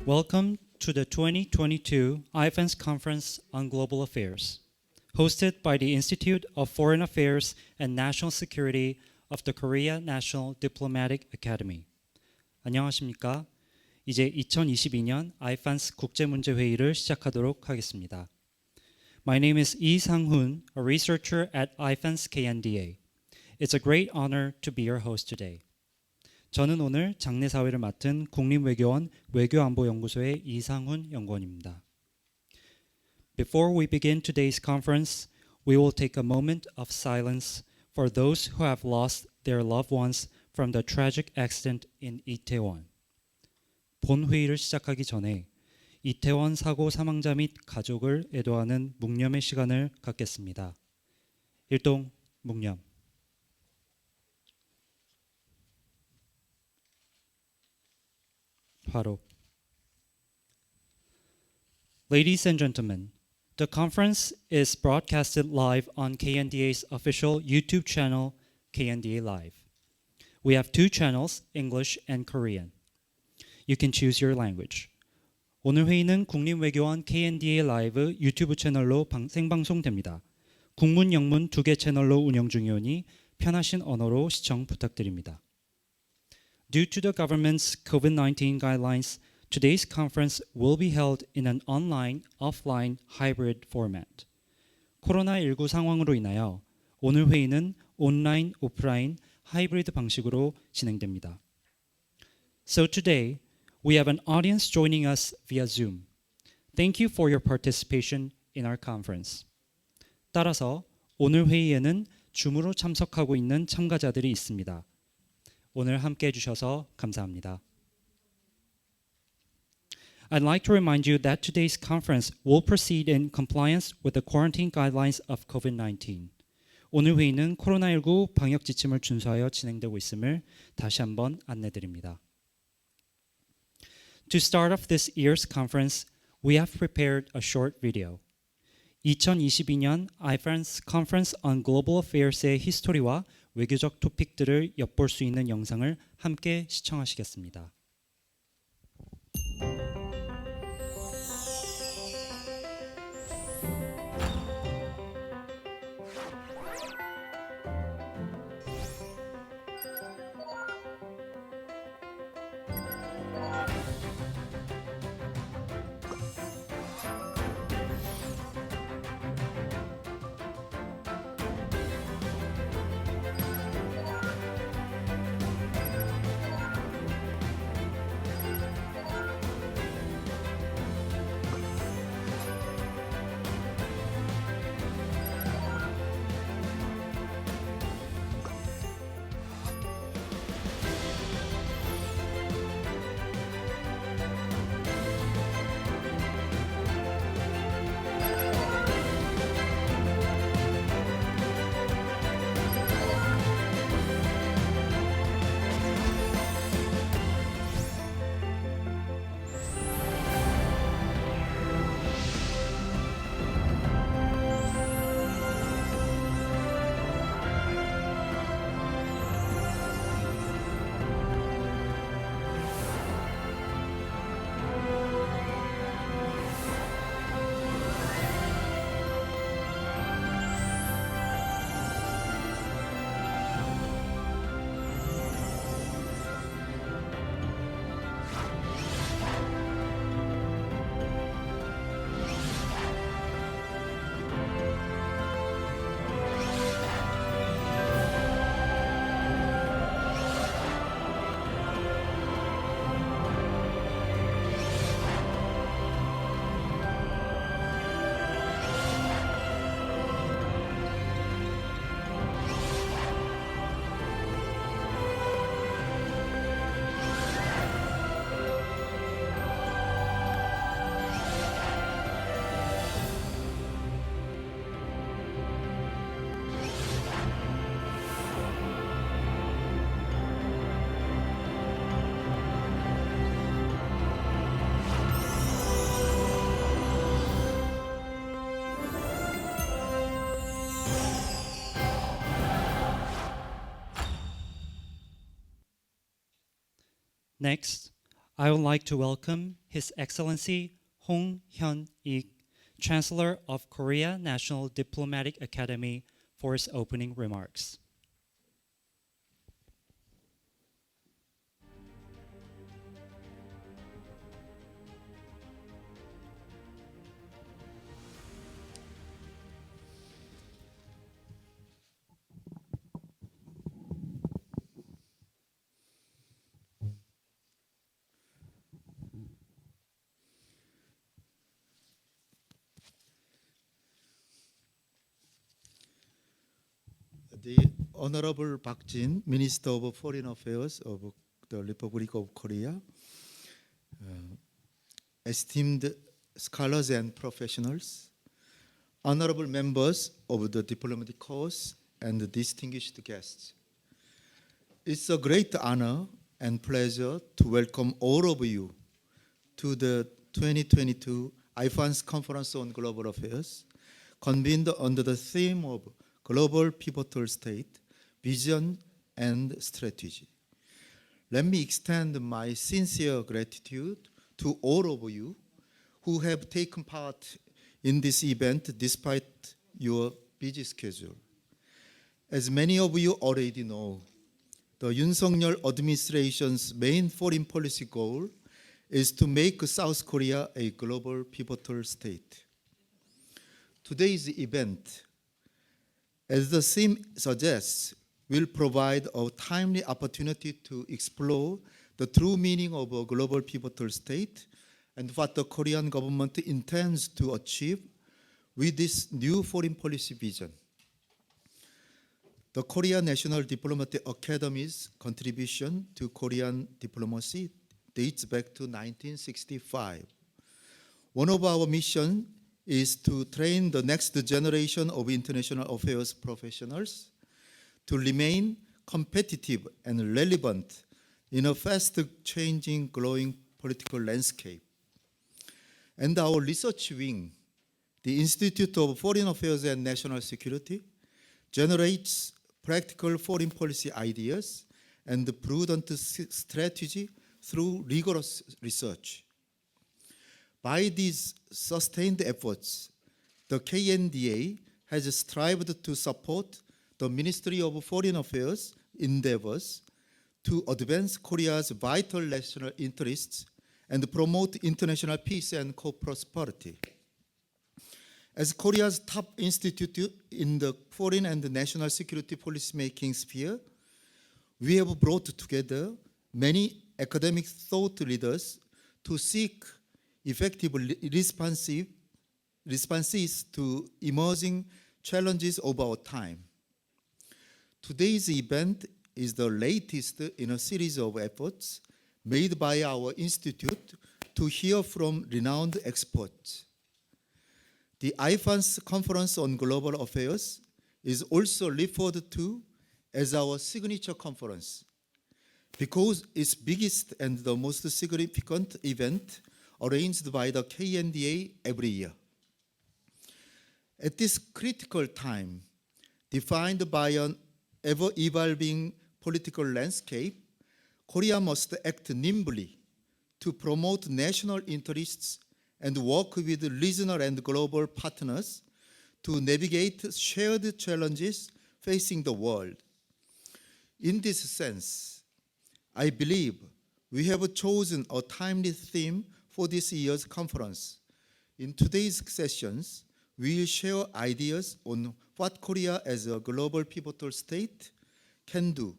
Welcome to the 2022 IFANS Conference on Global Affairs, hosted by the Institute of Foreign Affairs and National Security of the Korea National Diplomatic Academy. 안녕하십니까? 이제 2022년 IFANS 국제문제회의를 시작하도록 하겠습니다. My name is Lee Sang-hoon, a researcher at IFANS KNDA. It's a great honor to be your host today. 저는 오늘 장례사회를 맡은 국립외교원 외교안보연구소의 이상훈 연구원입니다. Before we begin today's conference, we will take a moment of silence for those who have lost their loved ones from the tragic accident in Itaewon. 본 회의를 시작하기 전에 이태원 사고 사망자 및 가족을 애도하는 묵념의 시간을 갖겠습니다. 일동 묵념. 화로. Ladies and gentlemen, the conference is broadcasted live on KNDA's official YouTube channel, KNDA Live. We have two channels, English and Korean. You can choose your language. 오늘 회의는 국립외교원 KNDA 라이브 유튜브 채널로 생방송됩니다. 국문, 영문 두 개 채널로 운영 중이오니 편하신 언어로 시청 부탁드립니다. Due to the government's COVID-19 guidelines, today's conference will be held in an online, offline, hybrid format. 코로나19 상황으로 인하여 오늘 회의는 온라인, 오프라인, 하이브리드 방식으로 진행됩니다. So today, we have an audience joining us via Zoom. Thank you for your participation in our conference. 따라서 오늘 회의에는 줌으로 참석하고 있는 참가자들이 있습니다. 오늘 함께 해주셔서 감사합니다. I'd like to remind you that today's conference will proceed in compliance with the quarantine guidelines of COVID-19. 오늘 회의는 코로나19 방역 지침을 준수하여 진행되고 있음을 다시 한번 안내드립니다. To start off this year's conference, we have prepared a short video. 2022년 IFANS Conference on Global Affairs의 히스토리와 외교적 토픽들을 엿볼 수 있는 영상을 함께 시청하시겠습니다. Next, I would like to welcome His Excellency Hong Hyun-ik, Chancellor of Korea National Diplomatic Academy, for his opening remarks. The Honorable Park Jin, Minister of Foreign Affairs of the Republic of Korea, esteemed scholars and professionals, honorable members of the diplomatic corps, and distinguished guests. It's a great honor and pleasure to welcome all of you to the 2022 IFAN's Conference on Global Affairs, convened under the theme of Global Pivotal State, Vision and Strategy. Let me extend my sincere gratitude to all of you who have taken part in this event despite your busy schedule. As many of you already know, the Yoon Suk-yeol administration's main foreign policy goal is to make South Korea a global pivotal state. Today's event, as the theme suggests, will provide a timely opportunity to explore the true meaning of a global pivotal state and what the Korean government intends to achieve with this new foreign policy vision. The Korean National Diplomatic Academy's contribution to Korean diplomacy dates back to 1965. One of our missions is to train the next generation of international affairs professionals to remain competitive and relevant in a fast-changing, growing political landscape. And our research wing, the Institute of Foreign Affairs and National Security, generates practical foreign policy ideas and prudent strategy through rigorous research. By these sustained efforts, the KNDA has strived to support the Ministry of Foreign Affairs endeavors to advance Korea's vital national interests and promote international peace and co-prosperity. As Korea's top institute in the foreign and national security policy-making sphere, we have brought together many academic thought leaders to seek effective responses to emerging challenges of our time. Today's event is the latest in a series of efforts made by our institute to hear from renowned experts. The IFAN's Conference on Global Affairs is also referred to as our signature conference because it's biggest and the most significant event arranged by the KNDA every year. At this critical time, defined by an ever-evolving political landscape, Korea must act nimbly to promote national interests and work with regional and global partners to navigate shared challenges facing the world. In this sense, I believe we have chosen a timely theme for this year's conference. In today's sessions, we will share ideas on what Korea as a global pivotal state can do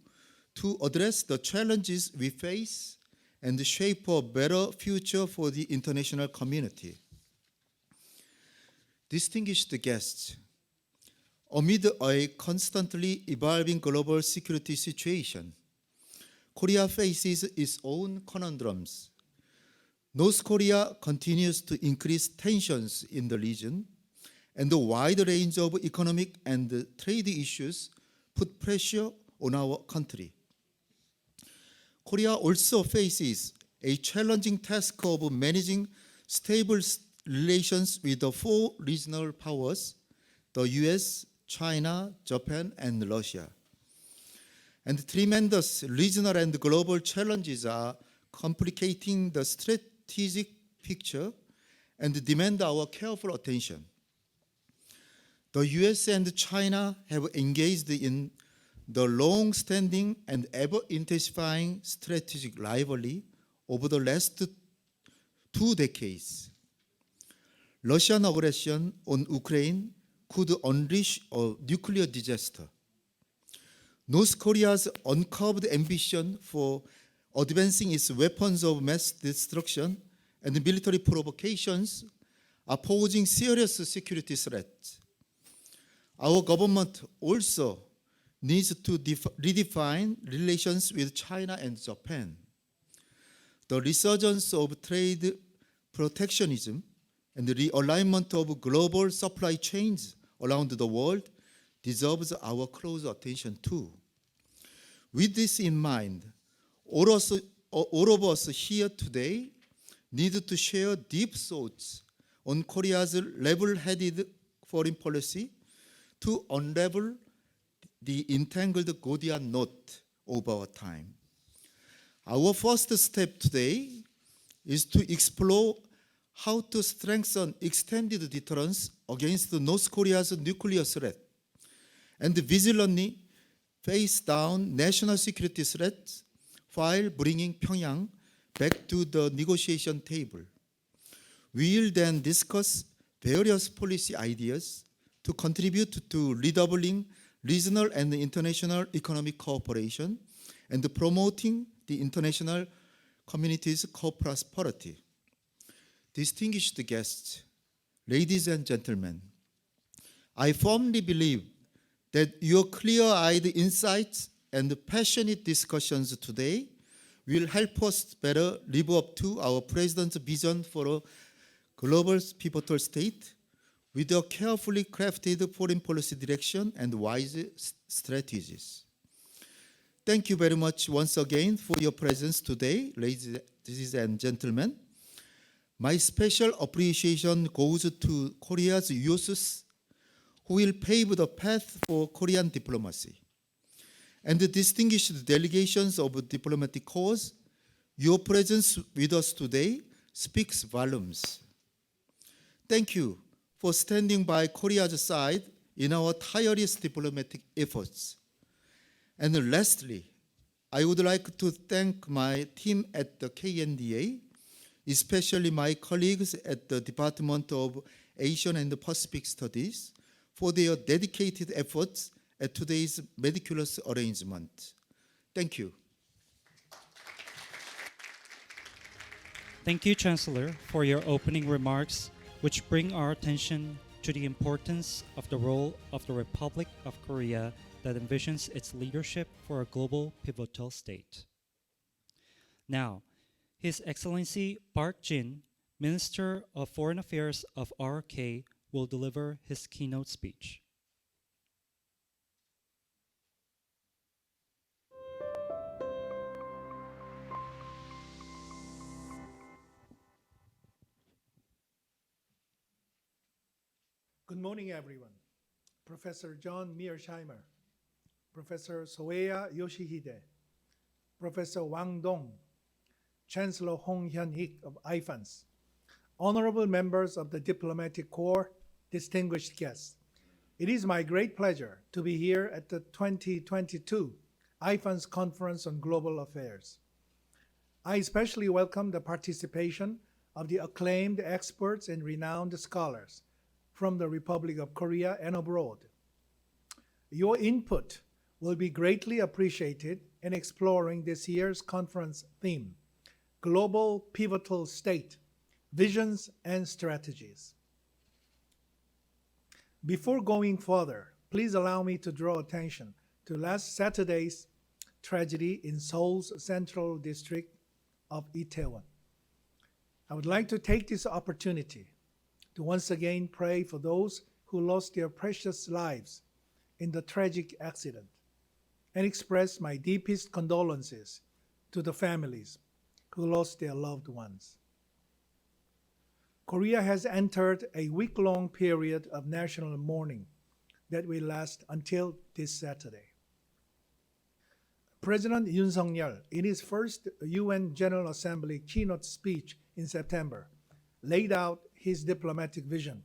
to address the challenges we face and shape a better future for the international community. Distinguished guests, amid a constantly evolving global security situation, Korea faces its own conundrums. North Korea continues to increase tensions in the region, and a wide range of economic and trade issues put pressure on our country. Korea also faces a challenging task of managing stable relations with the four regional powers, the US, China, Japan, and Russia. And tremendous regional and global challenges are complicating the strategic picture and demand our careful attention. The US and China have engaged in the long-standing and ever-intensifying strategic rivalry over the last 2 decades. Russian aggression on Ukraine could unleash a nuclear disaster. North Korea's uncurbed ambition for advancing its weapons of mass destruction and military provocations are posing serious security threats. Our government also needs to redefine relations with China and Japan. The resurgence of trade protectionism and the realignment of global supply chains around the world deserves our close attention too. With this in mind, all of us here today need to share deep thoughts on Korea's level-headed foreign policy to unravel the entangled Gordian knot of our time. Our first step today is to explore how to strengthen extended deterrence against North Korea's nuclear threat and vigilantly face down national security threats while bringing Pyongyang back to the negotiation table. We will then discuss various policy ideas to contribute to redoubling regional and international economic cooperation and promoting the international community's co-prosperity. Distinguished guests, ladies and gentlemen, I firmly believe that your clear-eyed insights and passionate discussions today will help us better live up to our President's vision for a global pivotal state with a carefully crafted foreign policy direction and wise strategies. Thank you very much once again for your presence today, ladies and gentlemen. My special appreciation goes to Korea's youths who will pave the path for Korean diplomacy. And the distinguished delegations of diplomatic corps, your presence with us today speaks volumes. Thank you for standing by Korea's side in our tireless diplomatic efforts. And lastly, I would like to thank my team at the KNDA, especially my colleagues at the Department of Asian and Pacific Studies, for their dedicated efforts at today's meticulous arrangement. Thank you. Thank you, Chancellor, for your opening remarks, which bring our attention to the importance of the role of the Republic of Korea that envisions its leadership for a global pivotal state. Now, His Excellency Park Jin, Minister of Foreign Affairs of RK, will deliver his keynote speech. Good morning, everyone. Professor John Mearsheimer, Professor Soeya Yoshihide, Professor Wang Dong, Chancellor Hong Hyun-ik of IFANS, honorable members of the Diplomatic Corps, distinguished guests. It is my great pleasure to be here at the 2022 IFANS Conference on Global Affairs. I especially welcome the participation of the acclaimed experts and renowned scholars from the Republic of Korea and abroad. Your input will be greatly appreciated in exploring this year's conference theme, Global Pivotal State, Visions and Strategies. Before going further, please allow me to draw attention to last Saturday's tragedy in Seoul's central district of Itaewon. I would like to take this opportunity to once again pray for those who lost their precious lives in the tragic accident and express my deepest condolences to the families who lost their loved ones. Korea has entered a week-long period of national mourning that will last until this Saturday. President Yoon Suk-yeol, in his first UN General Assembly keynote speech in September, laid out his diplomatic vision,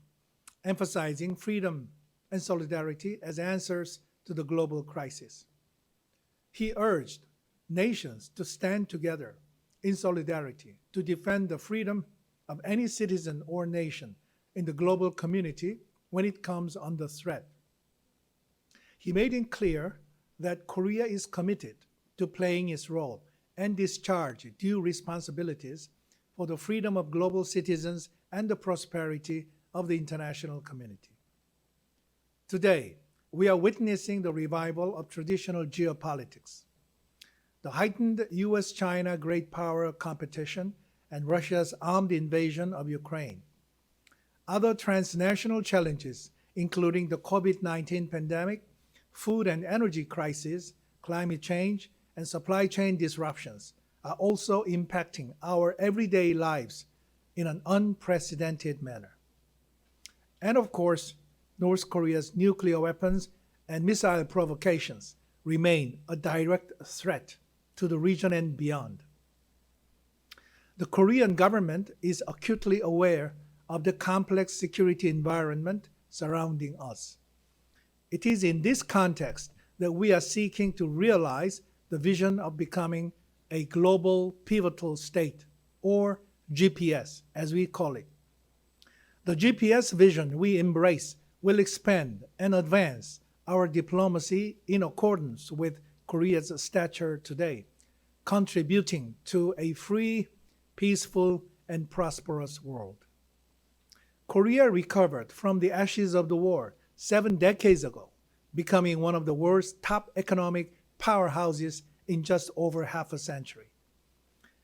emphasizing freedom and solidarity as answers to the global crisis. He urged nations to stand together in solidarity to defend the freedom of any citizen or nation in the global community when it comes under threat. He made it clear that Korea is committed to playing its role and discharge due responsibilities for the freedom of global citizens and the prosperity of the international community. Today, we are witnessing the revival of traditional geopolitics. The heightened US-China great power competition and Russia's armed invasion of Ukraine. Other transnational challenges, including the COVID-19 pandemic, food and energy crisis, climate change, and supply chain disruptions, are also impacting our everyday lives in an unprecedented manner. And of course, North Korea's nuclear weapons and missile provocations remain a direct threat to the region and beyond. The Korean government is acutely aware of the complex security environment surrounding us. It is in this context that we are seeking to realize the vision of becoming a global pivotal state, or GPS, as we call it. The GPS vision we embrace will expand and advance our diplomacy in accordance with Korea's stature today, contributing to a free, peaceful, and prosperous world. Korea recovered from the ashes of the war 7 decades ago, becoming one of the world's top economic powerhouses in just over half a century.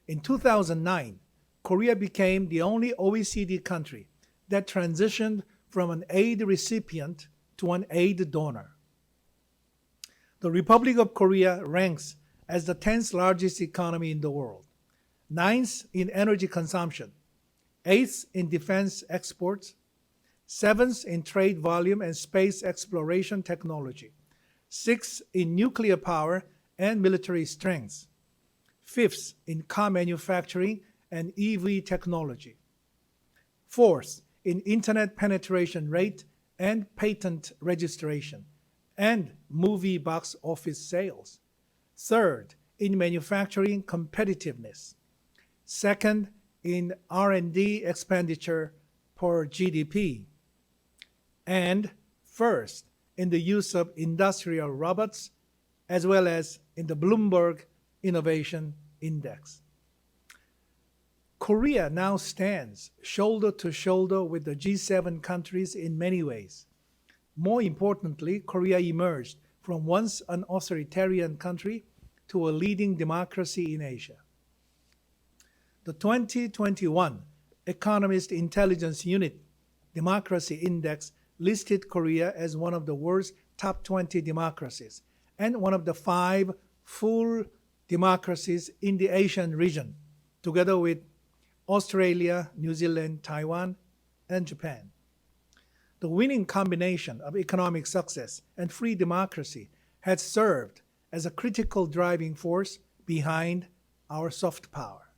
In 2009, Korea became the only OECD country that transitioned from an aid recipient to an aid donor. The Republic of Korea ranks as the 10th largest economy in the world, 9th in energy consumption, 8th in defense exports, 7th in trade volume and space exploration technology, 6th in nuclear power and military strength, 5th in car manufacturing and EV technology, 4th in internet penetration rate and patent registration, and movie box office sales, 3rd in manufacturing competitiveness, 2nd in R&D expenditure per GDP, and 1st in the use of industrial robots, as well as in the Bloomberg Innovation Index. Korea now stands shoulder to shoulder with the G7 countries in many ways. More importantly, Korea emerged from once an authoritarian country to a leading democracy in Asia. The 2021 Economist Intelligence Unit Democracy Index listed Korea as one of the world's top 20 democracies and one of the 5 full democracies in the Asian region, together with Australia, New Zealand, Taiwan, and Japan. The winning combination of economic success and free democracy has served as a critical driving force behind our soft power.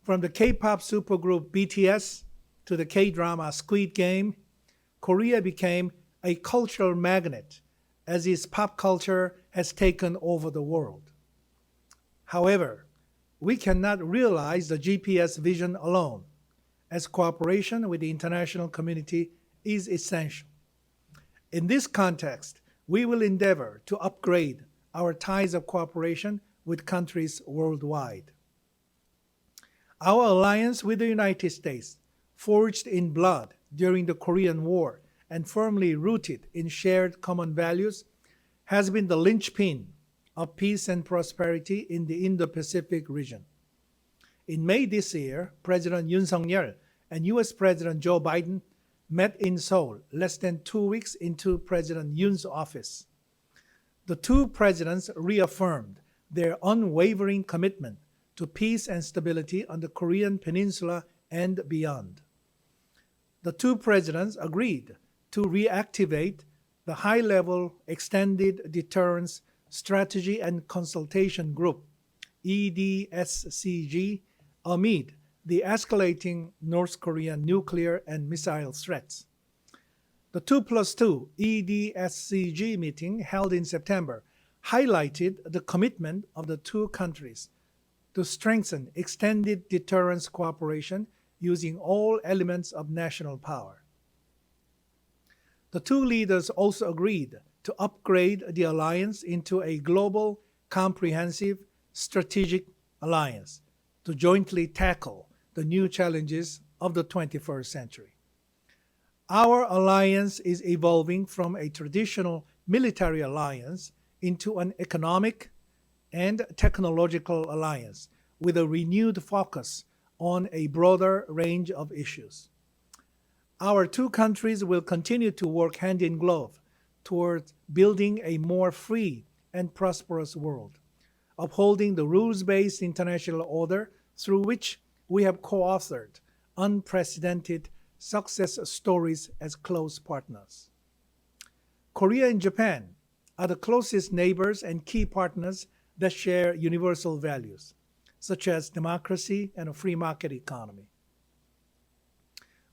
From the K-pop supergroup BTS to the K-drama Squid Game, Korea became a cultural magnet as its pop culture has taken over the world. However, we cannot realize the GPS vision alone, as cooperation with the international community is essential. In this context, we will endeavor to upgrade our ties of cooperation with countries worldwide. Our alliance with the United States, forged in blood during the Korean War and firmly rooted in shared common values, has been the linchpin of peace and prosperity in the Indo-Pacific region. In May this year, President Yoon Suk-yeol and US President Joe Biden met in Seoul less than 2 weeks into President Yoon's office. The two presidents reaffirmed their unwavering commitment to peace and stability on the Korean Peninsula and beyond. The two presidents agreed to reactivate the high-level Extended Deterrence Strategy and Consultation Group, EDSCG, amid the escalating North Korean nuclear and missile threats. The 2+2 EDSCG meeting held in September highlighted the commitment of the two countries to strengthen extended deterrence cooperation using all elements of national power. The two leaders also agreed to upgrade the alliance into a global, comprehensive, strategic alliance to jointly tackle the new challenges of the 21st century. Our alliance is evolving from a traditional military alliance into an economic and technological alliance with a renewed focus on a broader range of issues. Our two countries will continue to work hand in glove towards building a more free and prosperous world, upholding the rules-based international order through which we have co-authored unprecedented success stories as close partners. Korea and Japan are the closest neighbors and key partners that share universal values, such as democracy and a free market economy.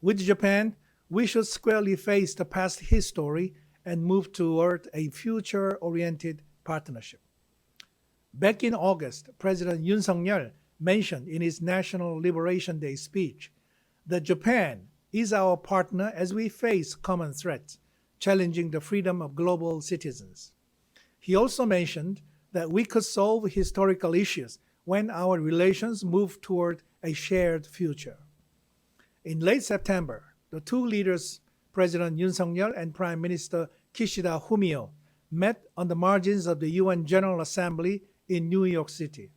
With Japan, we should squarely face the past history and move toward a future-oriented partnership. Back in August, President Yoon Suk-yeol mentioned in his National Liberation Day speech that Japan is our partner as we face common threats, challenging the freedom of global citizens. He also mentioned that we could solve historical issues when our relations move toward a shared future. In late September, the two leaders, President Yoon Suk-yeol and Prime Minister Kishida Fumio, met on the margins of the UN General Assembly in New York City.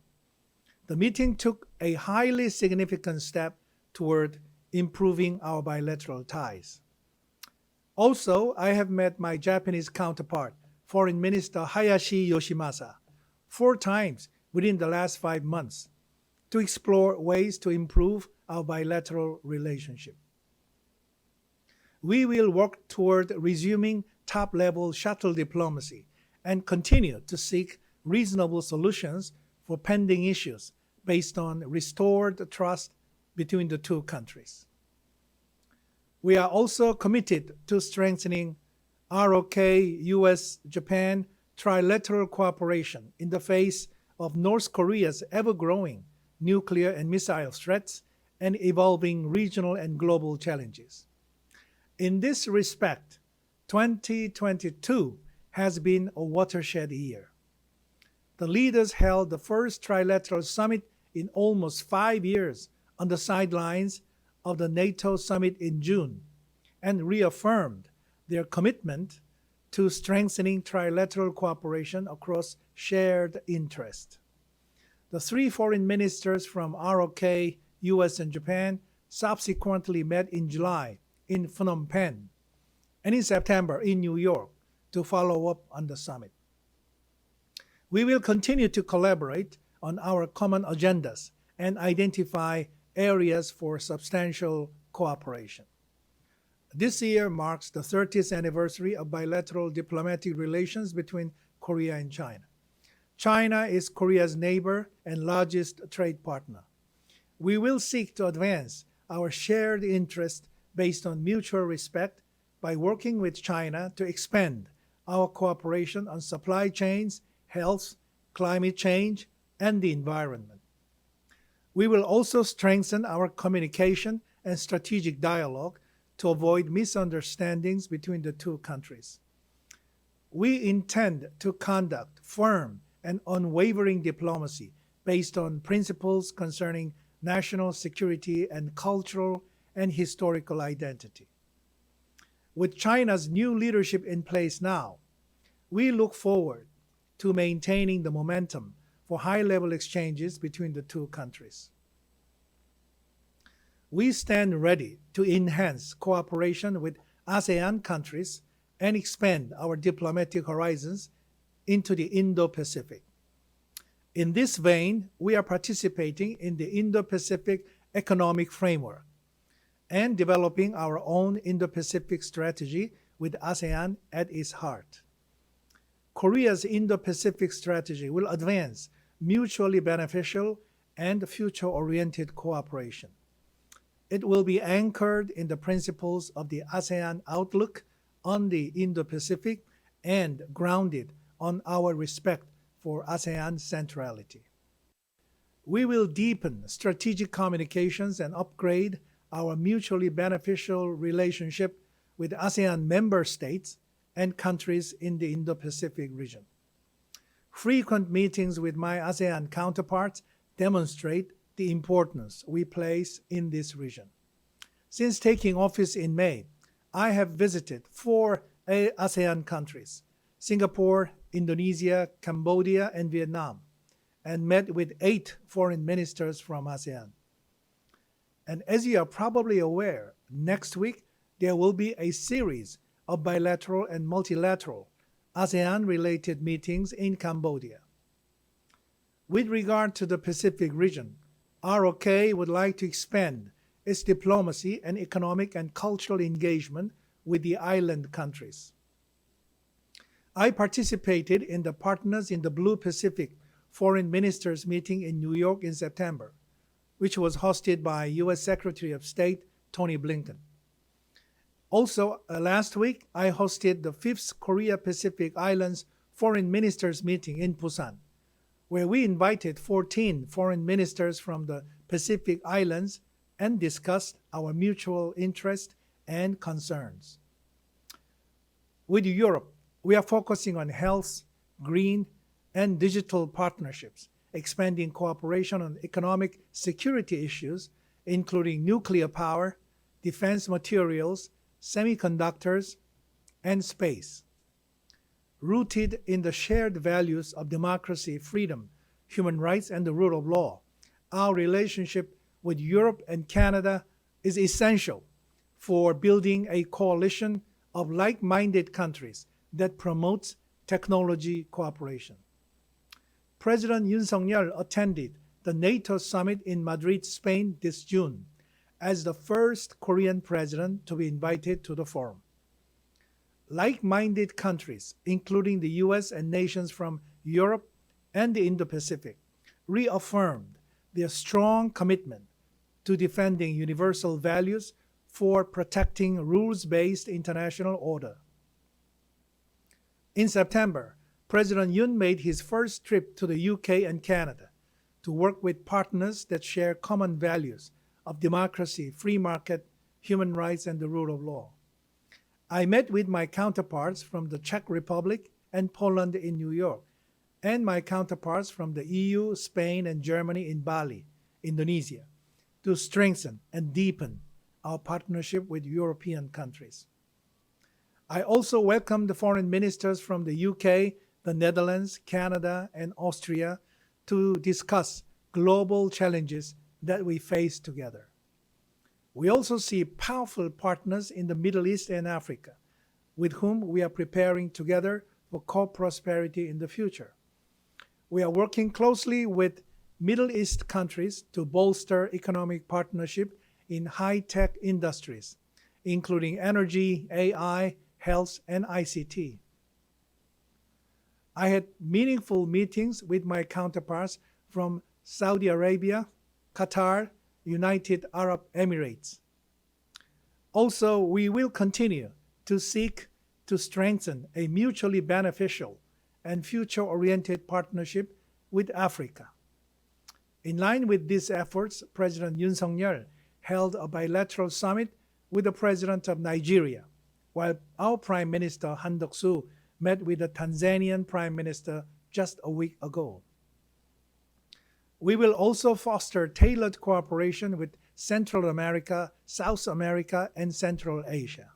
The meeting took a highly significant step toward improving our bilateral ties. Also, I have met my Japanese counterpart, Foreign Minister Hayashi Yoshimasa, 4 times within the last 5 months to explore ways to improve our bilateral relationship. We will work toward resuming top-level shuttle diplomacy and continue to seek reasonable solutions for pending issues based on restored trust between the two countries. We are also committed to strengthening ROK, US, Japan trilateral cooperation in the face of North Korea's ever-growing nuclear and missile threats and evolving regional and global challenges. In this respect, 2022 has been a watershed year. The leaders held the first trilateral summit in almost 5 years on the sidelines of the NATO summit in June and reaffirmed their commitment to strengthening trilateral cooperation across shared interest. The 3 foreign ministers from ROK, US, and Japan subsequently met in July in Phnom Penh and in September in New York to follow up on the summit. We will continue to collaborate on our common agendas and identify areas for substantial cooperation. This year marks the 30th anniversary of bilateral diplomatic relations between Korea and China. China is Korea's neighbor and largest trade partner. We will seek to advance our shared interest based on mutual respect by working with China to expand our cooperation on supply chains, health, climate change, and the environment. We will also strengthen our communication and strategic dialogue to avoid misunderstandings between the two countries. We intend to conduct firm and unwavering diplomacy based on principles concerning national security and cultural and historical identity. With China's new leadership in place now, we look forward to maintaining the momentum for high-level exchanges between the two countries. We stand ready to enhance cooperation with ASEAN countries and expand our diplomatic horizons into the Indo-Pacific. In this vein, we are participating in the Indo-Pacific Economic Framework and developing our own Indo-Pacific strategy with ASEAN at its heart. Korea's Indo-Pacific strategy will advance mutually beneficial and future-oriented cooperation. It will be anchored in the principles of the ASEAN outlook on the Indo-Pacific and grounded on our respect for ASEAN centrality. We will deepen strategic communications and upgrade our mutually beneficial relationship with ASEAN member states and countries in the Indo-Pacific region. Frequent meetings with my ASEAN counterparts demonstrate the importance we place in this region. Since taking office in May, I have visited 4 ASEAN countries, Singapore, Indonesia, Cambodia, and Vietnam, and met with 8 foreign ministers from ASEAN. And as you are probably aware, next week there will be a series of bilateral and multilateral ASEAN-related meetings in Cambodia. With regard to the Pacific region, ROK would like to expand its diplomacy and economic and cultural engagement with the island countries. I participated in the Partners in the Blue Pacific Foreign Ministers meeting in New York in September, which was hosted by U.S. Secretary of State Tony Blinken. Also, last week, I hosted the 5th Korea-Pacific Islands Foreign Ministers meeting in Busan, where we invited 14 foreign ministers from the Pacific Islands and discussed our mutual interest and concerns. With Europe, we are focusing on health, green, and digital partnerships, expanding cooperation on economic security issues, including nuclear power, defense materials, semiconductors, and space. Rooted in the shared values of democracy, freedom, human rights, and the rule of law, our relationship with Europe and Canada is essential for building a coalition of like-minded countries that promotes technology cooperation. President Yoon Suk-yeol attended the NATO summit in Madrid, Spain this June as the first Korean president to be invited to the forum. Like-minded countries, including the US and nations from Europe and the Indo-Pacific, reaffirmed their strong commitment to defending universal values for protecting rules-based international order. In September, President Yoon made his first trip to the UK and Canada to work with partners that share common values of democracy, free market, human rights, and the rule of law. I met with my counterparts from the Czech Republic and Poland in New York, and my counterparts from the EU, Spain, and Germany in Bali, Indonesia, to strengthen and deepen our partnership with European countries. I also welcomed the foreign ministers from the UK, the Netherlands, Canada, and Austria to discuss global challenges that we face together. We also see powerful partners in the Middle East and Africa, with whom we are preparing together for co-prosperity in the future. We are working closely with Middle East countries to bolster economic partnership in high-tech industries, including energy, AI, health, and ICT. I had meaningful meetings with my counterparts from Saudi Arabia, Qatar, United Arab Emirates. Also, we will continue to seek to strengthen a mutually beneficial and future-oriented partnership with Africa. In line with these efforts, President Yoon Suk-yeol held a bilateral summit with the President of Nigeria, while our Prime Minister Han Duck-soo met with the Tanzanian Prime Minister just a week ago. We will also foster tailored cooperation with Central America, South America, and Central Asia.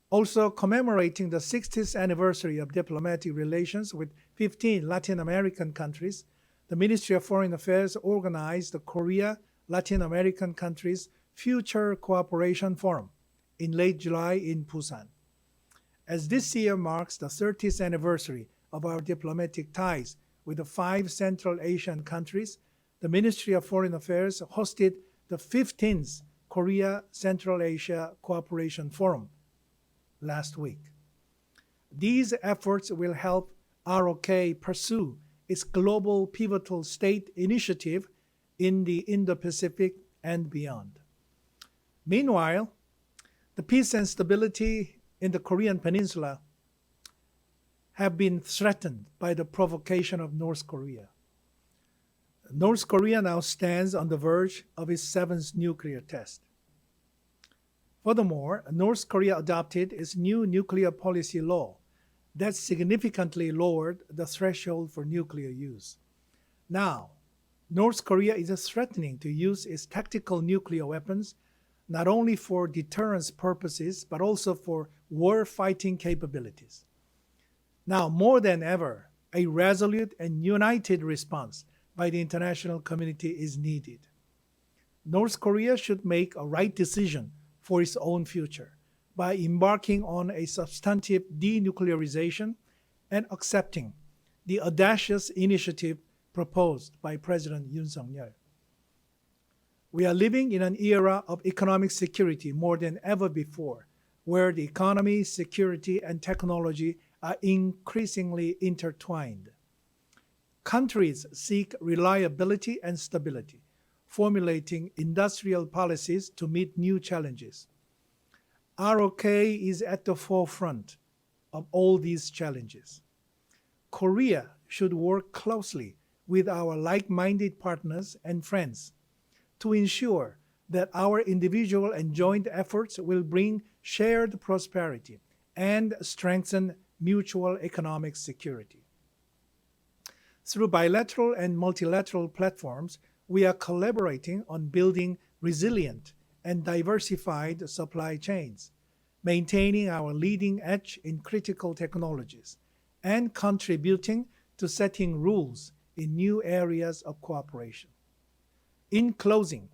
Also commemorating the 60th anniversary of diplomatic relations with 15 Latin American countries, the Ministry of Foreign Affairs organized the Korea Latin American Countries Future Cooperation Forum in late July in Busan. As this year marks the 30th anniversary of our diplomatic ties with the 5 Central Asian countries, the Ministry of Foreign Affairs hosted the 15th Korea Central Asia Cooperation Forum last week. These efforts will help ROK pursue its global pivotal state initiative in the Indo-Pacific and beyond. Meanwhile, the peace and stability in the Korean Peninsula have been threatened by the provocation of North Korea. North Korea now stands on the verge of its seventh nuclear test. Furthermore, North Korea adopted its new nuclear policy law that significantly lowered the threshold for nuclear use. Now, North Korea is threatening to use its tactical nuclear weapons not only for deterrence purposes, but also for war-fighting capabilities. Now, more than ever, a resolute and united response by the international community is needed. North Korea should make a right decision for its own future by embarking on a substantive denuclearization and accepting the audacious initiative proposed by President Yoon Suk-yeol. We are living in an era of economic security more than ever before, where the economy, security, and technology are increasingly intertwined. Countries seek reliability and stability, formulating industrial policies to meet new challenges. ROK is at the forefront of all these challenges. Korea should work closely with our like-minded partners and friends to ensure that our individual and joint efforts will bring shared prosperity and strengthen mutual economic security. Through bilateral and multilateral platforms, we are collaborating on building resilient and diversified supply chains, maintaining our leading edge in critical technologies, and contributing to setting rules in new areas of cooperation. In closing,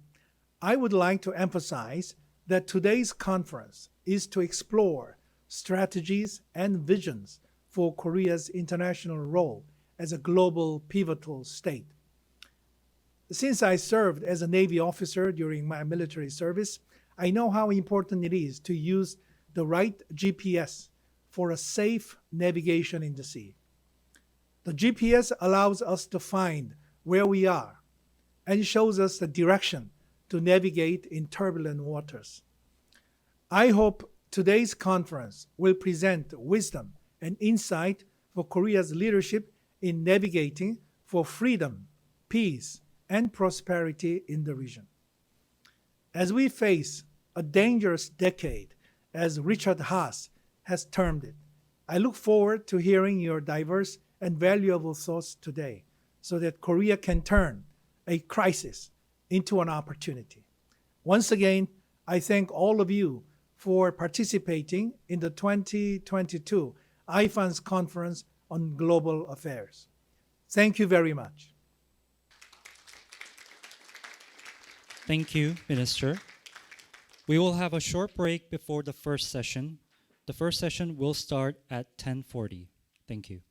I would like to emphasize that today's conference is to explore strategies and visions for Korea's international role as a global pivotal state. Since I served as a Navy officer during my military service, I know how important it is to use the right GPS for a safe navigation in the sea. The GPS allows us to find where we are and shows us the direction to navigate in turbulent waters. I hope today's conference will present wisdom and insight for Korea's leadership in navigating for freedom, peace, and prosperity in the region. As we face a dangerous decade, as Richard Haas has termed it, I look forward to hearing your diverse and valuable thoughts today so that Korea can turn a crisis into an opportunity. Once again, I thank all of you for participating in the 2022 IFANS Conference on Global Affairs. Thank you very much. Thank you, Minister. We will have a short break before the first session. The first session will start at 10:40. Thank you.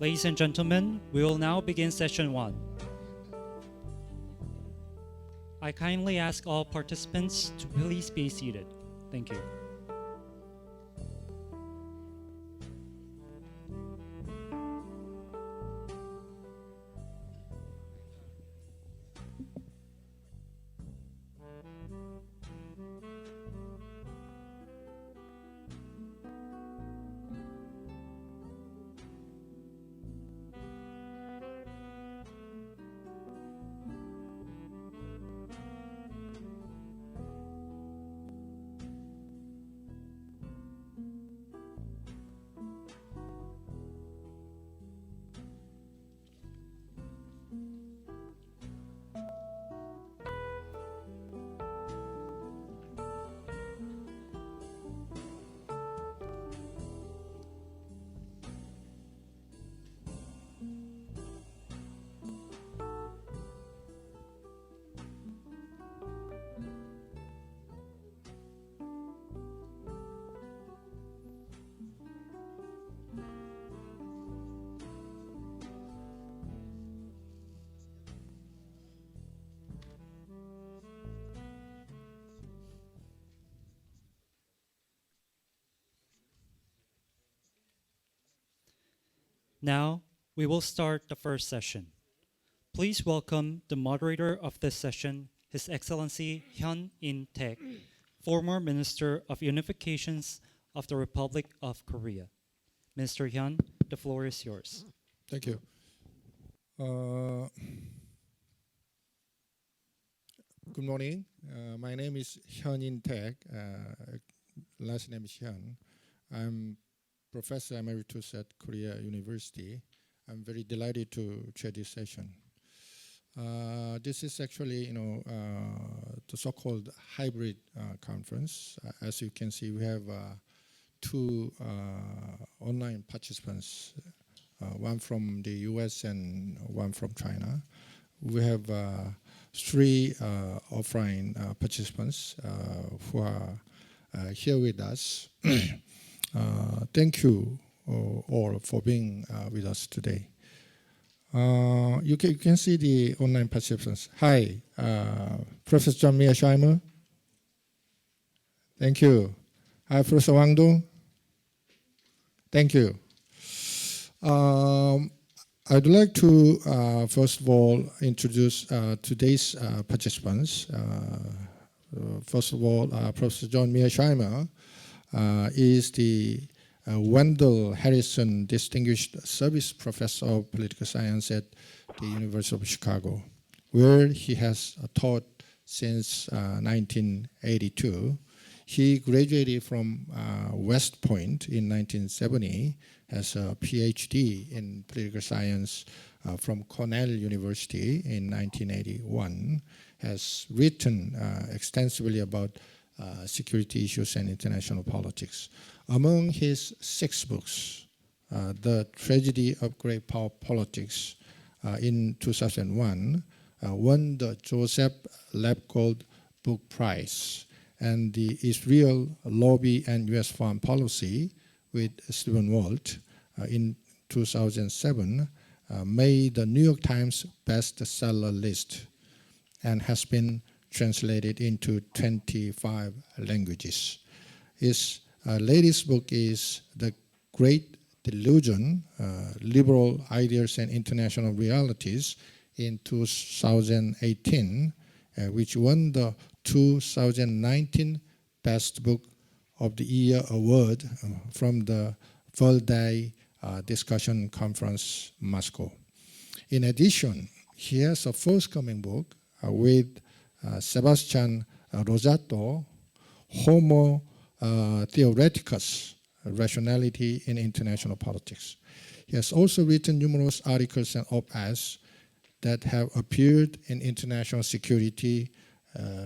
Ladies and gentlemen, we will now begin session 1. I kindly ask all participants to please be seated. Thank you. Now, we will start the first session. Please welcome the moderator of this session, His Excellency Hyun In-taek, former Minister of Unifications of the Republic of Korea. Mr. Hyun, the floor is yours. Thank you. Good morning. My name is Hyun In-taek. Last name is Hyun. I'm Professor Emeritus at Korea University. I'm very delighted to chair this session. This is actually, the so-called hybrid conference. As you can see, we have two online participants, one from the US and one from China. We have three offline participants who are here with us. Thank you all for being with us today. You can see the online participants. Hi, Professor John Mearsheimer. Thank you. Hi, Professor Wang Dong. Thank you. I'd like to, first of all, introduce today's participants. First of all, Professor John Mearsheimer is the Wendell Harrison Distinguished Service Professor of Political Science at the University of Chicago, where he has taught since 1982. He graduated from West Point in 1970, has a PhD in political science from Cornell University in 1981, has written extensively about security issues and international politics. Among his 6 books, The Tragedy of Great Power Politics in 2001 won the Joseph Lepgold Book Prize, and the Israel Lobby and U.S. Foreign Policy with Stephen Walt in 2007 made the New York Times bestseller list and has been translated into 25 languages. His latest book is The Great Delusion, Liberal Ideas and International Realities in 2018, which won the 2019 Best Book of the Year award from the World Discussion Conference, Moscow. In addition, he has a forthcoming book with Sebastian Rosato, Homo Theoreticus, Rationality in International Politics. He has also written numerous articles and op-eds that have appeared in International Security,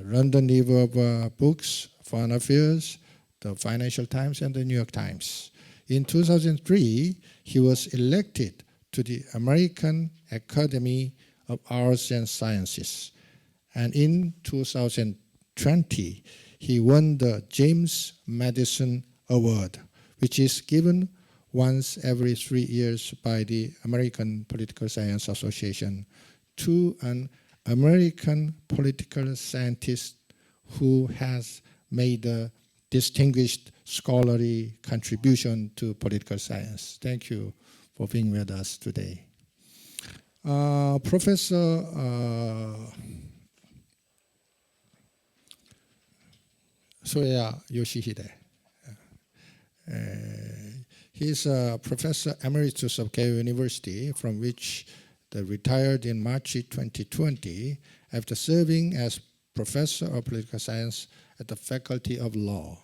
London Review of Books, Foreign Affairs, the Financial Times, and the New York Times. In 2003, he was elected to the American Academy of Arts and Sciences. And in 2020, he won the James Madison Award, which is given once every 3 years by the American Political Science Association to an American political scientist who has made a distinguished scholarly contribution to political science. Thank you for being with us today. Professor Soya Yoshihide. He's a professor emeritus of Keio University, from which they retired in March 2020 after serving as professor of political science at the Faculty of Law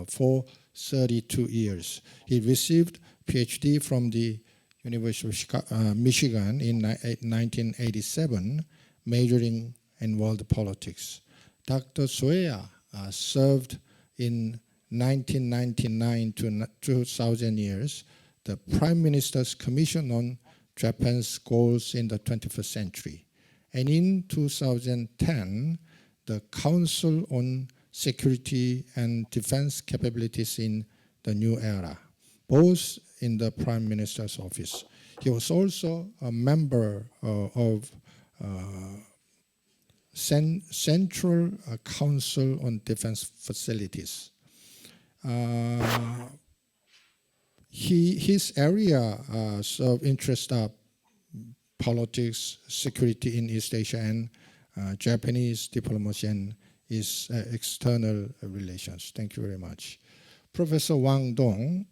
for 32 years. He received PhD from the University of Michigan in 1987, majoring in world politics. Dr. Soya served in 1999 to 2000 years the Prime Minister's Commission on Japan's Goals in the 21st Century. And in 2010, the Council on Security and Defense Capabilities in the New Era, both in the Prime Minister's office. He was also a member of Central Council on Defense Facilities. His area of interest are politics, security in East Asia, and Japanese diplomacy and external relations. Thank you very much. Professor Wang Dong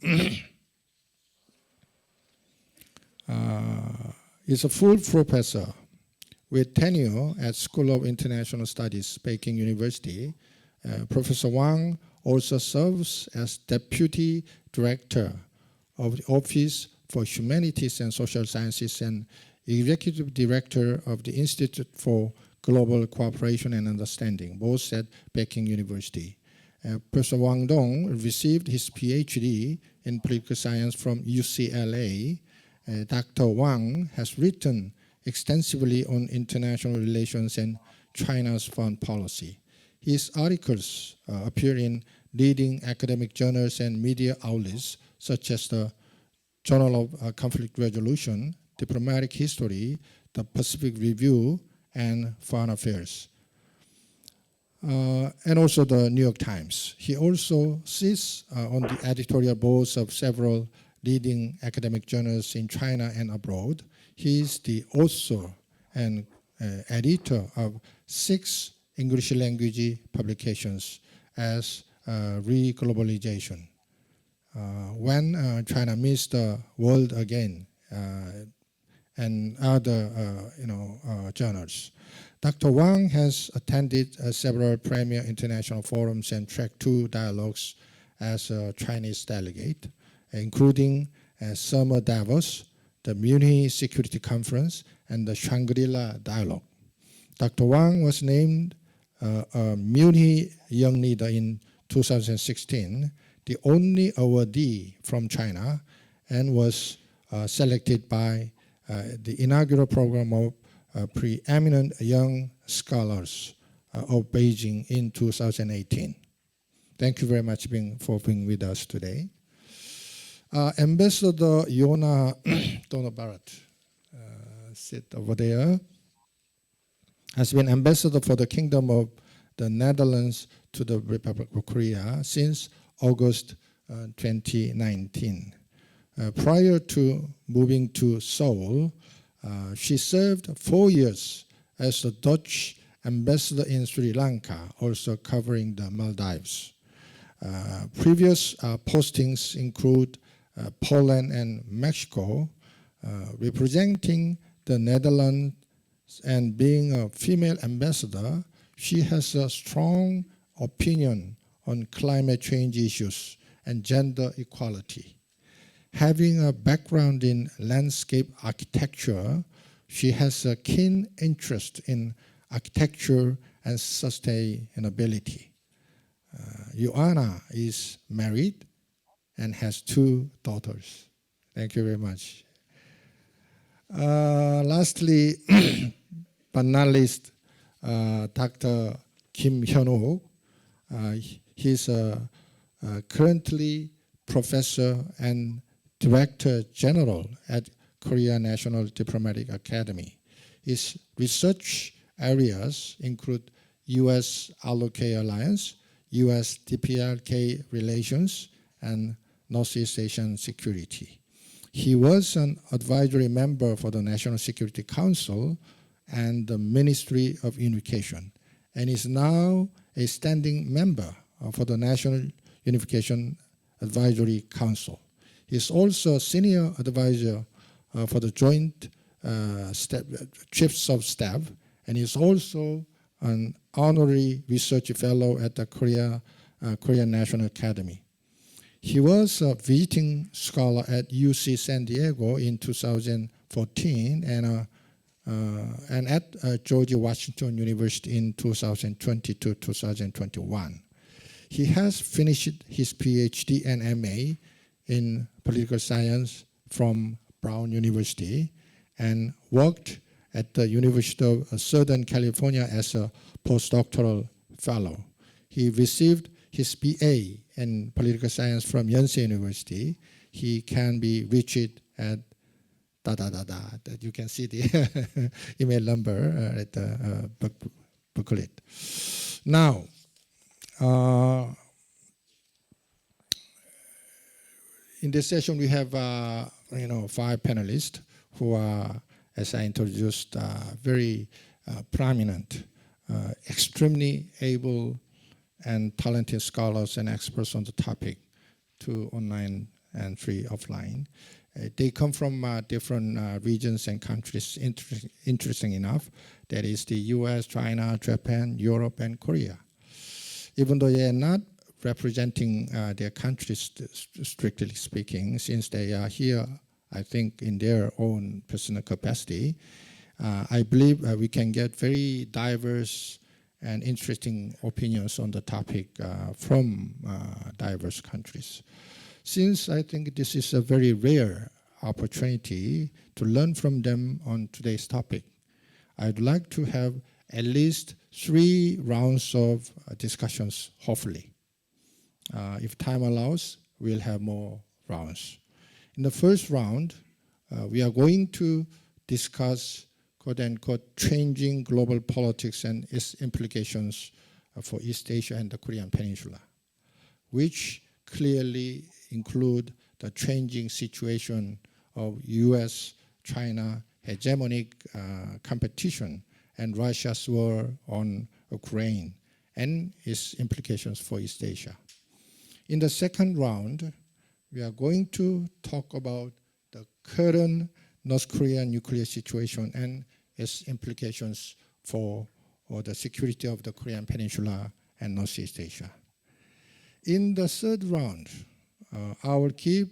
is a full professor with tenure at School of International Studies, Peking University. Professor Wang also serves as Deputy Director of the Office for Humanities and Social Sciences and Executive Director of the Institute for Global Cooperation and Understanding, both at Peking University. Professor Wang Dong received his PhD in political science from UCLA. Dr. Wang has written extensively on international relations and China's foreign policy. His articles appear in leading academic journals and media outlets such as the Journal of Conflict Resolution, Diplomatic History, the Pacific Review, and Foreign Affairs, and also the New York Times. He also sits on the editorial boards of several leading academic journals in China and abroad. He is the author and editor of 6 English language publications as Re-Globalization, When China Meets the World Again, and other journals. Dr. Wang has attended several premier international forums and tracked 2 dialogues as a Chinese delegate, including Summer Davos, the Munich Security Conference, and the Shangri-La Dialogue. Dr. Wang was named a Munich Young Leader in 2016, the only awardee from China, and was selected by the inaugural program of preeminent young scholars of Beijing in 2018. Thank you very much for being with us today. Ambassador Yona Donobarat, sit over there, has been ambassador for the Kingdom of the Netherlands to the Republic of Korea since August 2019. Prior to moving to Seoul, she served 4 years as the Dutch ambassador in Sri Lanka, also covering the Maldives. Previous postings include Poland and Mexico, representing the Netherlands, and being a female ambassador, she has a strong opinion on climate change issues and gender equality. Having a background in landscape architecture, she has a keen interest in architecture and sustainability. Joanna is married and has 2 daughters. Thank you very much. Lastly, but not least, Dr. Kim Hyun-ho. He's currently professor and Director General at Korea National Diplomatic Academy. His research areas include U.S. ROK alliance, U.S. DPRK relations, and Northeast Asian security. He was an advisory member for the National Security Council and the Ministry of Unification, and is now a standing member for the National Unification Advisory Council. He's also a senior advisor for the Joint Chiefs of Staff, and he's also an honorary research fellow at the Korean National Academy. He was a visiting scholar at UC San Diego in 2014 and at George Washington University in 2020 to 2021. He has finished his PhD and MA in political science from Brown University and worked at the University of Southern California as a postdoctoral fellow. He received his BA in political science from Yonsei University. He can be reached at that you can see the email number at the booklet. Now, in this session we have 5 panelists who are, as I introduced, very prominent, extremely able and talented scholars and experts on the topic, 2 online and 3 offline. They come from different regions and countries, interesting enough. That is the US, China, Japan, Europe, and Korea. Even though they are not representing their countries, strictly speaking, since they are here, I think, in their own personal capacity, I believe we can get very diverse and interesting opinions on the topic from diverse countries. Since I think this is a very rare opportunity to learn from them on today's topic, I'd like to have at least 3 rounds of discussions, hopefully. If time allows, we'll have more rounds. In the first round, we are going to discuss quote-unquote changing global politics and its implications for East Asia and the Korean Peninsula, which clearly include the changing situation of US-China hegemonic competition and Russia's war on Ukraine and its implications for East Asia. In the second round, we are going to talk about the current North Korean nuclear situation and its implications for the security of the Korean Peninsula and Northeast Asia. In the third round, I will give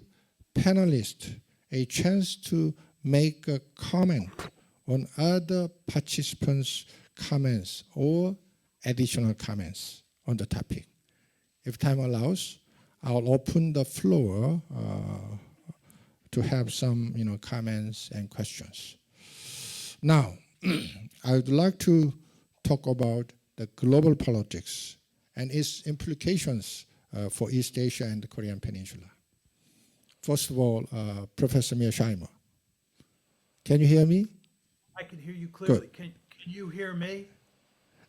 panelists a chance to make a comment on other participants' comments or additional comments on the topic. If time allows, I'll open the floor to have some comments and questions. Now, I would like to talk about the global politics and its implications for East Asia and the Korean Peninsula. First of all, Professor Mearsheimer, can you hear me? I can hear you clearly. Good. Can you hear me?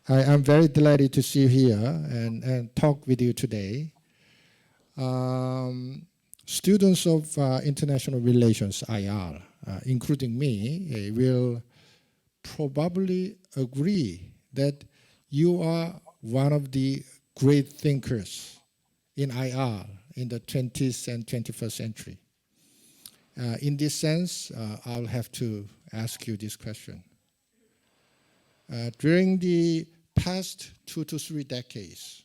I'm very delighted to see you here and talk with you today. Students of international relations, IR, including me, will probably agree that you are one of the great thinkers in IR in the 20th and 21st century. In this sense, I'll have to ask you this question. During the past 2 to 3 decades,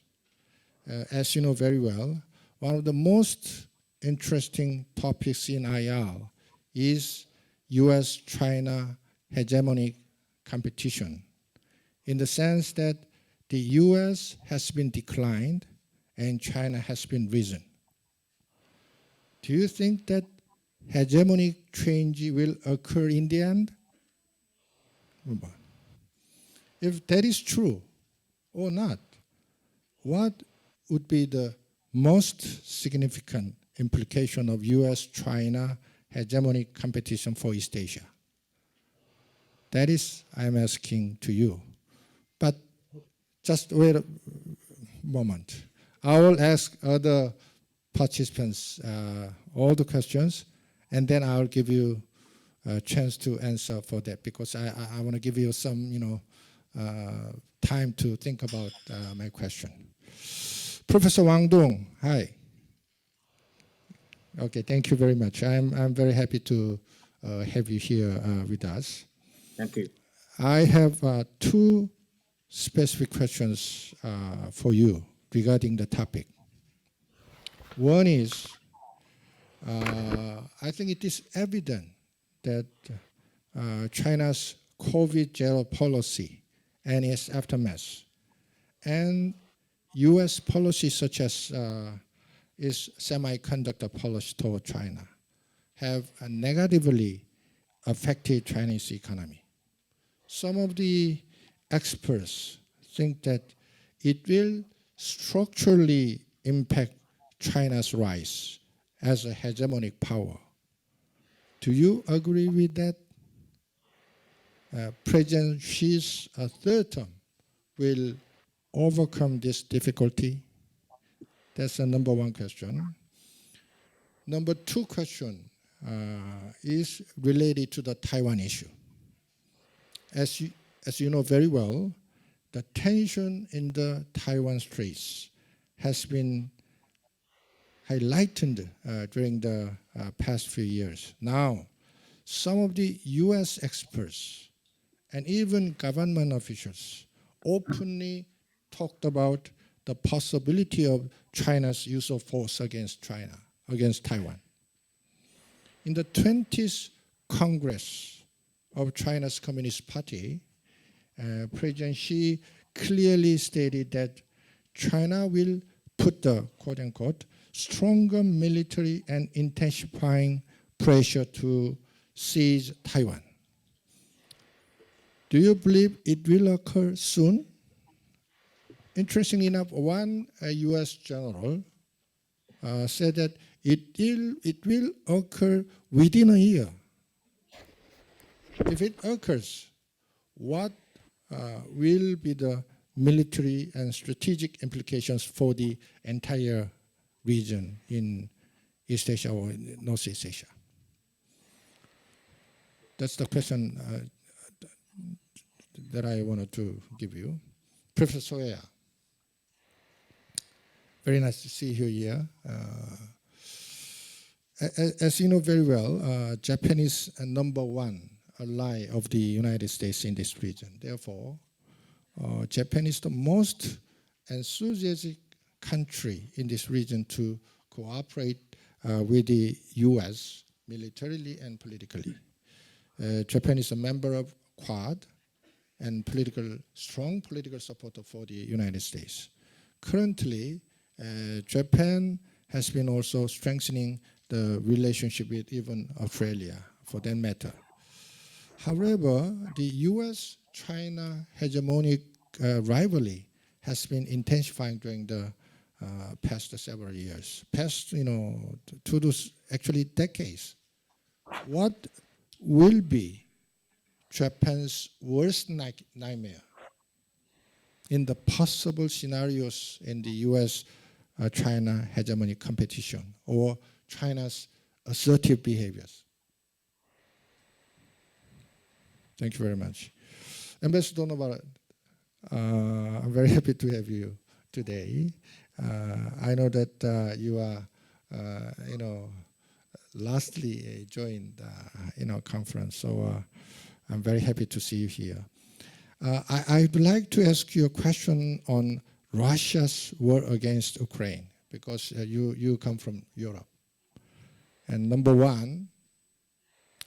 as you know very well, one of the most interesting topics in IR is US-China hegemonic competition, in the sense that the US has been declined and China has been risen. Do you think that hegemonic change will occur in the end? If that is true or not, what would be the most significant implication of U.S.-China hegemonic competition for East Asia? That is, I'm asking to you. But just wait a moment. I will ask other participants all the questions, and then I'll give you a chance to answer for that, because I want to give you some, time to think about my question. Professor Wang Dong, hi. Okay, thank you very much. I'm very happy to have you here with us. Thank you. I have two specific questions for you regarding the topic. One is, I think it is evident that China's COVID zero policy and its aftermath, and U.S. policies such as its semiconductor policy toward China, have negatively affected Chinese economy. Some of the experts think that it will structurally impact China's rise as a hegemonic power. Do you agree with that? President Xi's third term will overcome this difficulty? That's the number one question. Number two question is related to the Taiwan issue. As you know very well, the tension in the Taiwan Straits has been highlighted during the past few years. Now, some of the US experts and even government officials openly talked about the possibility of China's use of force against Taiwan. In the 20th Congress of China's Communist Party, President Xi clearly stated that China will put the quote-unquote stronger military and intensifying pressure to seize Taiwan. Do you believe it will occur soon? Interestingly enough, one US general said that it will occur within a year. If it occurs, what will be the military and strategic implications for the entire region in East Asia or Northeast Asia? That's the question that I wanted to give you. Professor Soya, very nice to see you here. As you know very well, Japan is number one ally of the United States in this region. Therefore, Japan is the most enthusiastic country in this region to cooperate with the US militarily and politically. Japan is a member of Quad and strong political supporter for the United States. Currently, Japan has been also strengthening the relationship with even Australia, for that matter. However, the US-China hegemonic rivalry has been intensifying during the past several years, to those actually decades. What will be Japan's worst nightmare in the possible scenarios in the US-China hegemonic competition or China's assertive behaviors? Thank you very much. Ambassador Novara, I'm very happy to have you today. I know that you are, lastly joined, conference, so I'm very happy to see you here. I'd like to ask you a question on Russia's war against Ukraine, because you come from Europe. And number one,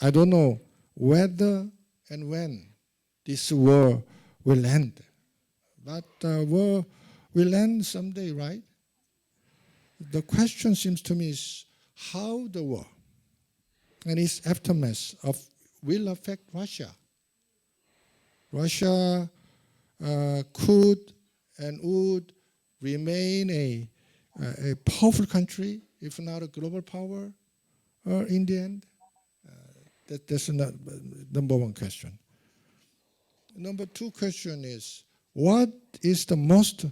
I don't know whether and when this war will end, but war will end someday, right? The question seems to me is how the war and its aftermath will affect Russia. Russia could and would remain a powerful country if not a global power, in the end? That's number one question. Number two question is, what is the most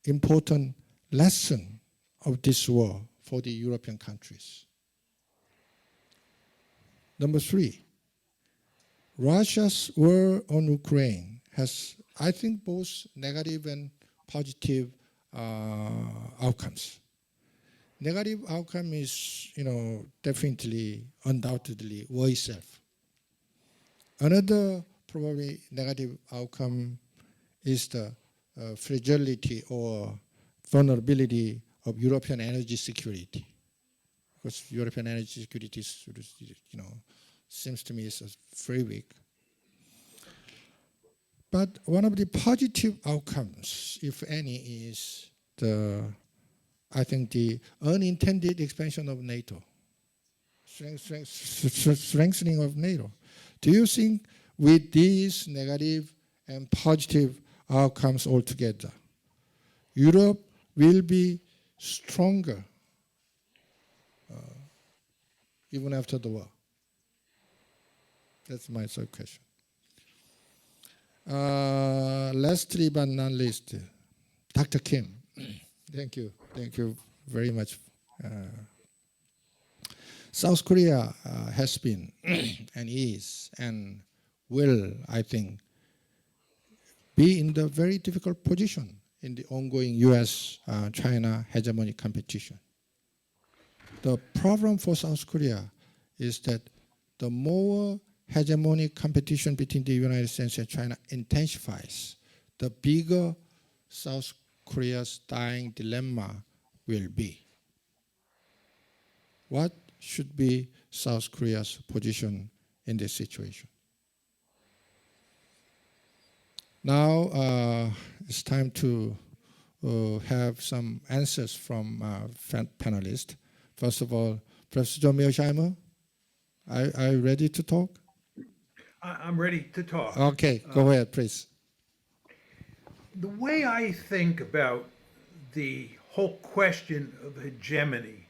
important lesson of this war for the European countries? Number three, Russia's war on Ukraine has, I think, both negative and positive outcomes. Negative outcome is, definitely, undoubtedly, war itself. Another probably negative outcome is the fragility or vulnerability of European energy security. Because European energy security is, seems to me is very weak. But one of the positive outcomes, if any, is I think the unintended expansion of NATO, strengthening of NATO. Do you think with these negative and positive outcomes altogether, Europe will be stronger even after the war? That's my third question. Lastly but not least, Dr. Kim. Thank you very much. South Korea has been and is and will, I think, be in the very difficult position in the ongoing US-China hegemonic competition. The problem for South Korea is that the more hegemonic competition between the United States and China intensifies, the bigger South Korea's dying dilemma will be. What should be South Korea's position in this situation? Now it's time to have some answers from panelists. First of all, Professor John Mearsheimer, are you ready to talk? I'm ready to talk. Okay, go ahead, please. The way I think about the whole question of hegemony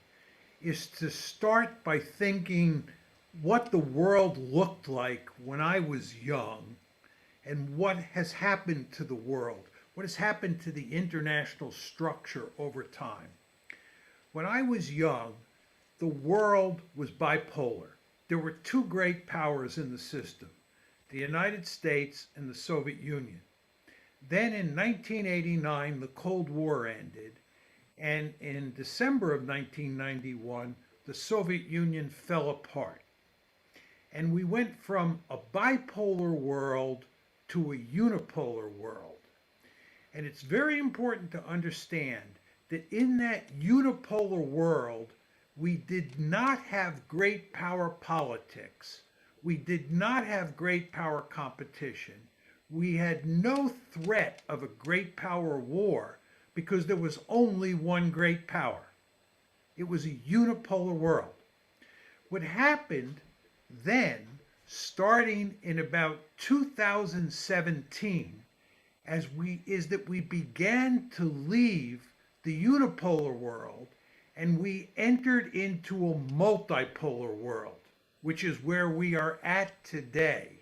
is to start by thinking what the world looked like when I was young and what has happened to the world, what has happened to the international structure over time. When I was young, the world was bipolar. There were two great powers in the system, the United States and the Soviet Union. Then in 1989, the Cold War ended, and in December of 1991, the Soviet Union fell apart. And we went from a bipolar world to a unipolar world. And it's very important to understand that in that unipolar world, we did not have great power politics. We did not have great power competition. We had no threat of a great power war because there was only one great power. It was a unipolar world. What happened then, starting in about 2017, is that we began to leave the unipolar world and we entered into a multipolar world, which is where we are at today.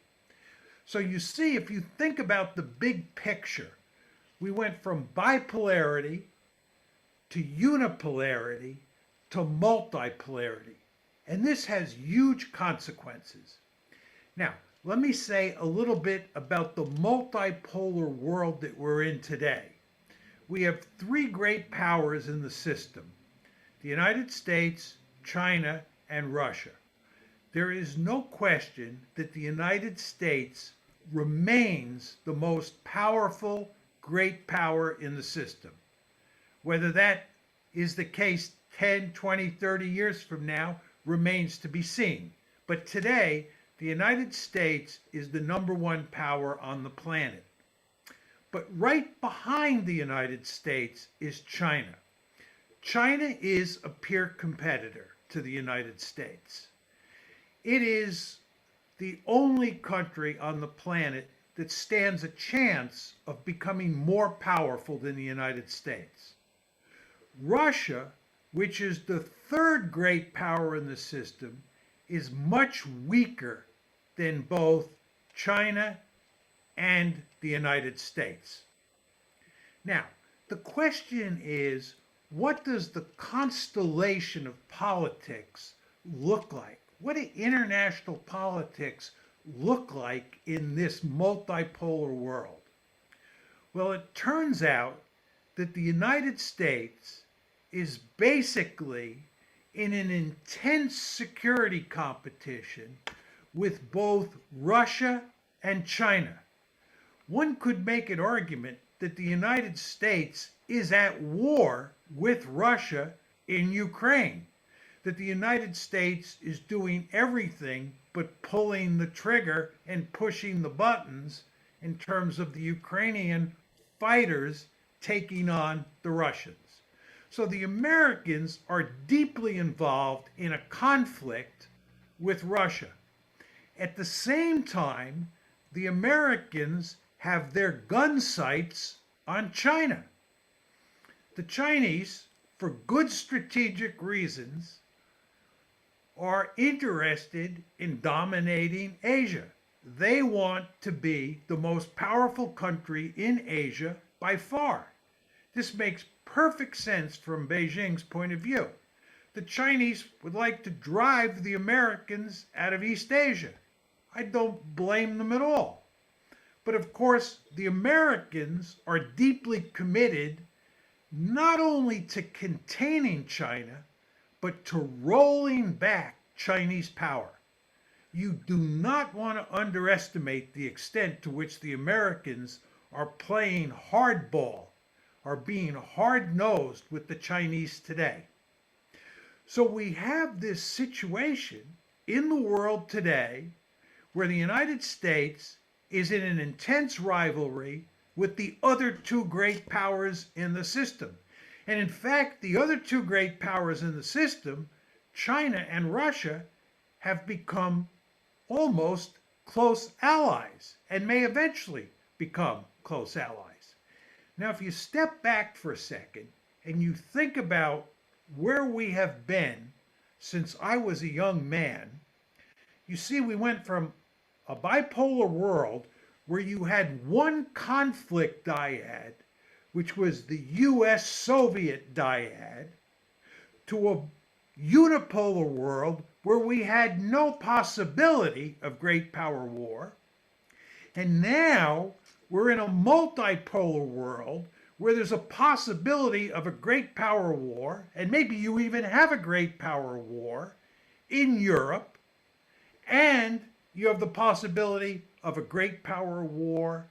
So you see, if you think about the big picture, we went from bipolarity to unipolarity to multipolarity. And this has huge consequences. Now, let me say a little bit about the multipolar world that we're in today. We have three great powers in the system: the United States, China, and Russia. There is no question that the United States remains the most powerful great power in the system. Whether that is the case 10, 20, 30 years from now remains to be seen. But today, the United States is the #1 power on the planet. But right behind the United States is China. China is a peer competitor to the United States. It is the only country on the planet that stands a chance of becoming more powerful than the United States. Russia which is the third great power in the system, is much weaker than both China and the United States. Now, the question is, what does the constellation of politics look like? What do international politics look like in this multipolar world? Well, it turns out that the United States is basically in an intense security competition with both Russia and China. One could make an argument that the United States is at war with Russia in Ukraine, that the United States is doing everything but pulling the trigger and pushing the buttons in terms of the Ukrainian fighters taking on the Russians. So the Americans are deeply involved in a conflict with Russia. At the same time, the Americans have their gun sights on China. The Chinese, for good strategic reasons, are interested in dominating Asia. They want to be the most powerful country in Asia by far. This makes perfect sense from Beijing's point of view. The Chinese would like to drive the Americans out of East Asia. I don't blame them at all. But of course, the Americans are deeply committed not only to containing China, but to rolling back Chinese power. You do not want to underestimate the extent to which the Americans are playing hardball, are being hard-nosed with the Chinese today. So we have this situation in the world today where the United States is in an intense rivalry with the other two great powers in the system. And in fact, the other two great powers in the system, China and Russia, have become almost close allies and may eventually become close allies. Now, if you step back for a second and you think about where we have been since I was a young man, you see we went from a bipolar world where you had one conflict dyad, which was the US-Soviet dyad, to a unipolar world where we had no possibility of great power war. And now we're in a multipolar world where there's a possibility of a great power war, and maybe you even have a great power war in Europe, and you have the possibility of a great power war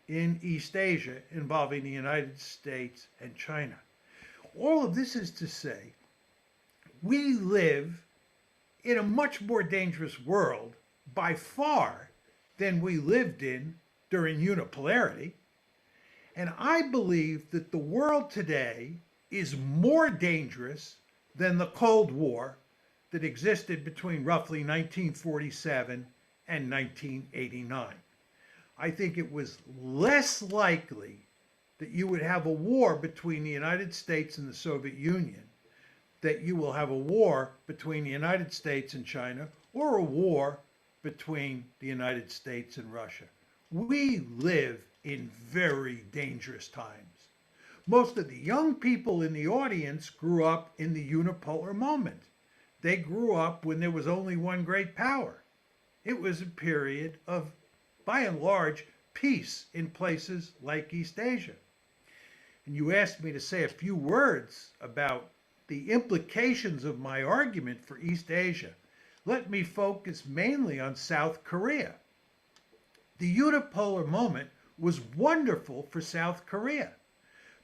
in East Asia involving the United States and China. All of this is to say, we live in a much more dangerous world by far than we lived in during unipolarity. And I believe that the world today is more dangerous than the Cold War that existed between roughly 1947 and 1989. I think it was less likely that you would have a war between the United States and the Soviet Union, that you will have a war between the United States and China, or a war between the United States and Russia. We live in very dangerous times. Most of the young people in the audience grew up in the unipolar moment. They grew up when there was only one great power. It was a period of, by and large, peace in places like East Asia. And you asked me to say a few words about the implications of my argument for East Asia. Let me focus mainly on South Korea. The unipolar moment was wonderful for South Korea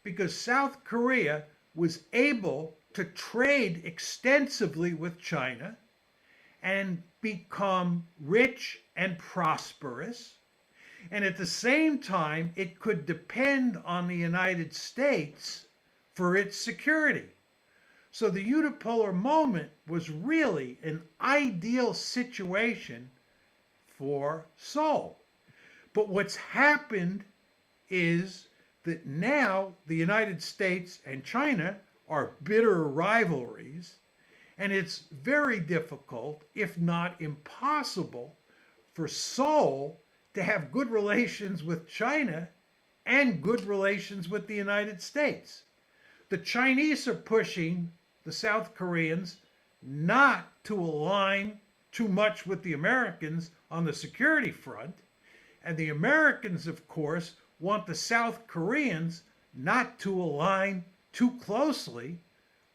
because South Korea was able to trade extensively with China and become rich and prosperous. And at the same time, it could depend on the United States for its security. So the unipolar moment was really an ideal situation for Seoul. But what's happened is that now the United States and China are bitter rivalries, and it's very difficult, if not impossible, for Seoul to have good relations with China and good relations with the United States. The Chinese are pushing the South Koreans not to align too much with the Americans on the security front. And the Americans, of course, want the South Koreans not to align too closely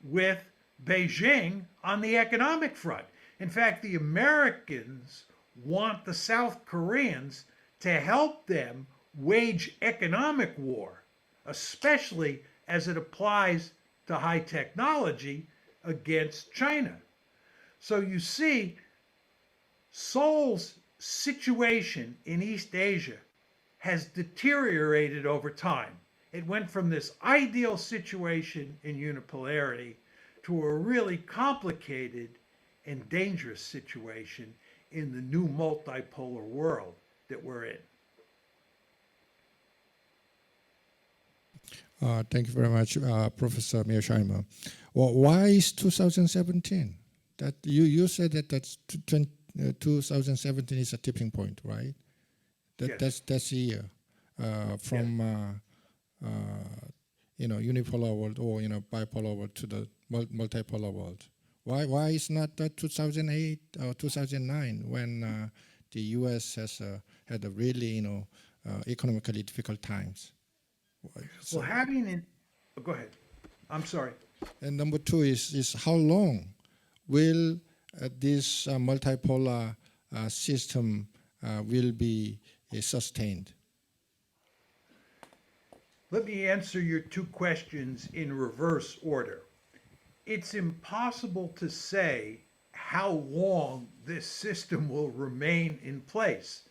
with Beijing on the economic front. In fact, the Americans want the South Koreans to help them wage economic war, especially as it applies to high technology against China. So you see, Seoul's situation in East Asia has deteriorated over time. It went from this ideal situation in unipolarity to a really complicated and dangerous situation in the new multipolar world that we're in. Thank you very much, Professor Mearsheimer. Well, why is 2017? That you said that 2017 is a tipping point, right? Yes. That's the year from unipolar world or bipolar world to the multipolar world. Why is not that 2008 or 2009 when the U.S. has had a really economically difficult times? So, Well, having an, oh, go ahead. I'm sorry. and number two is how long will this multipolar system will be sustained? Let me answer your two questions in reverse order. It's impossible to say how long this system will remain in place.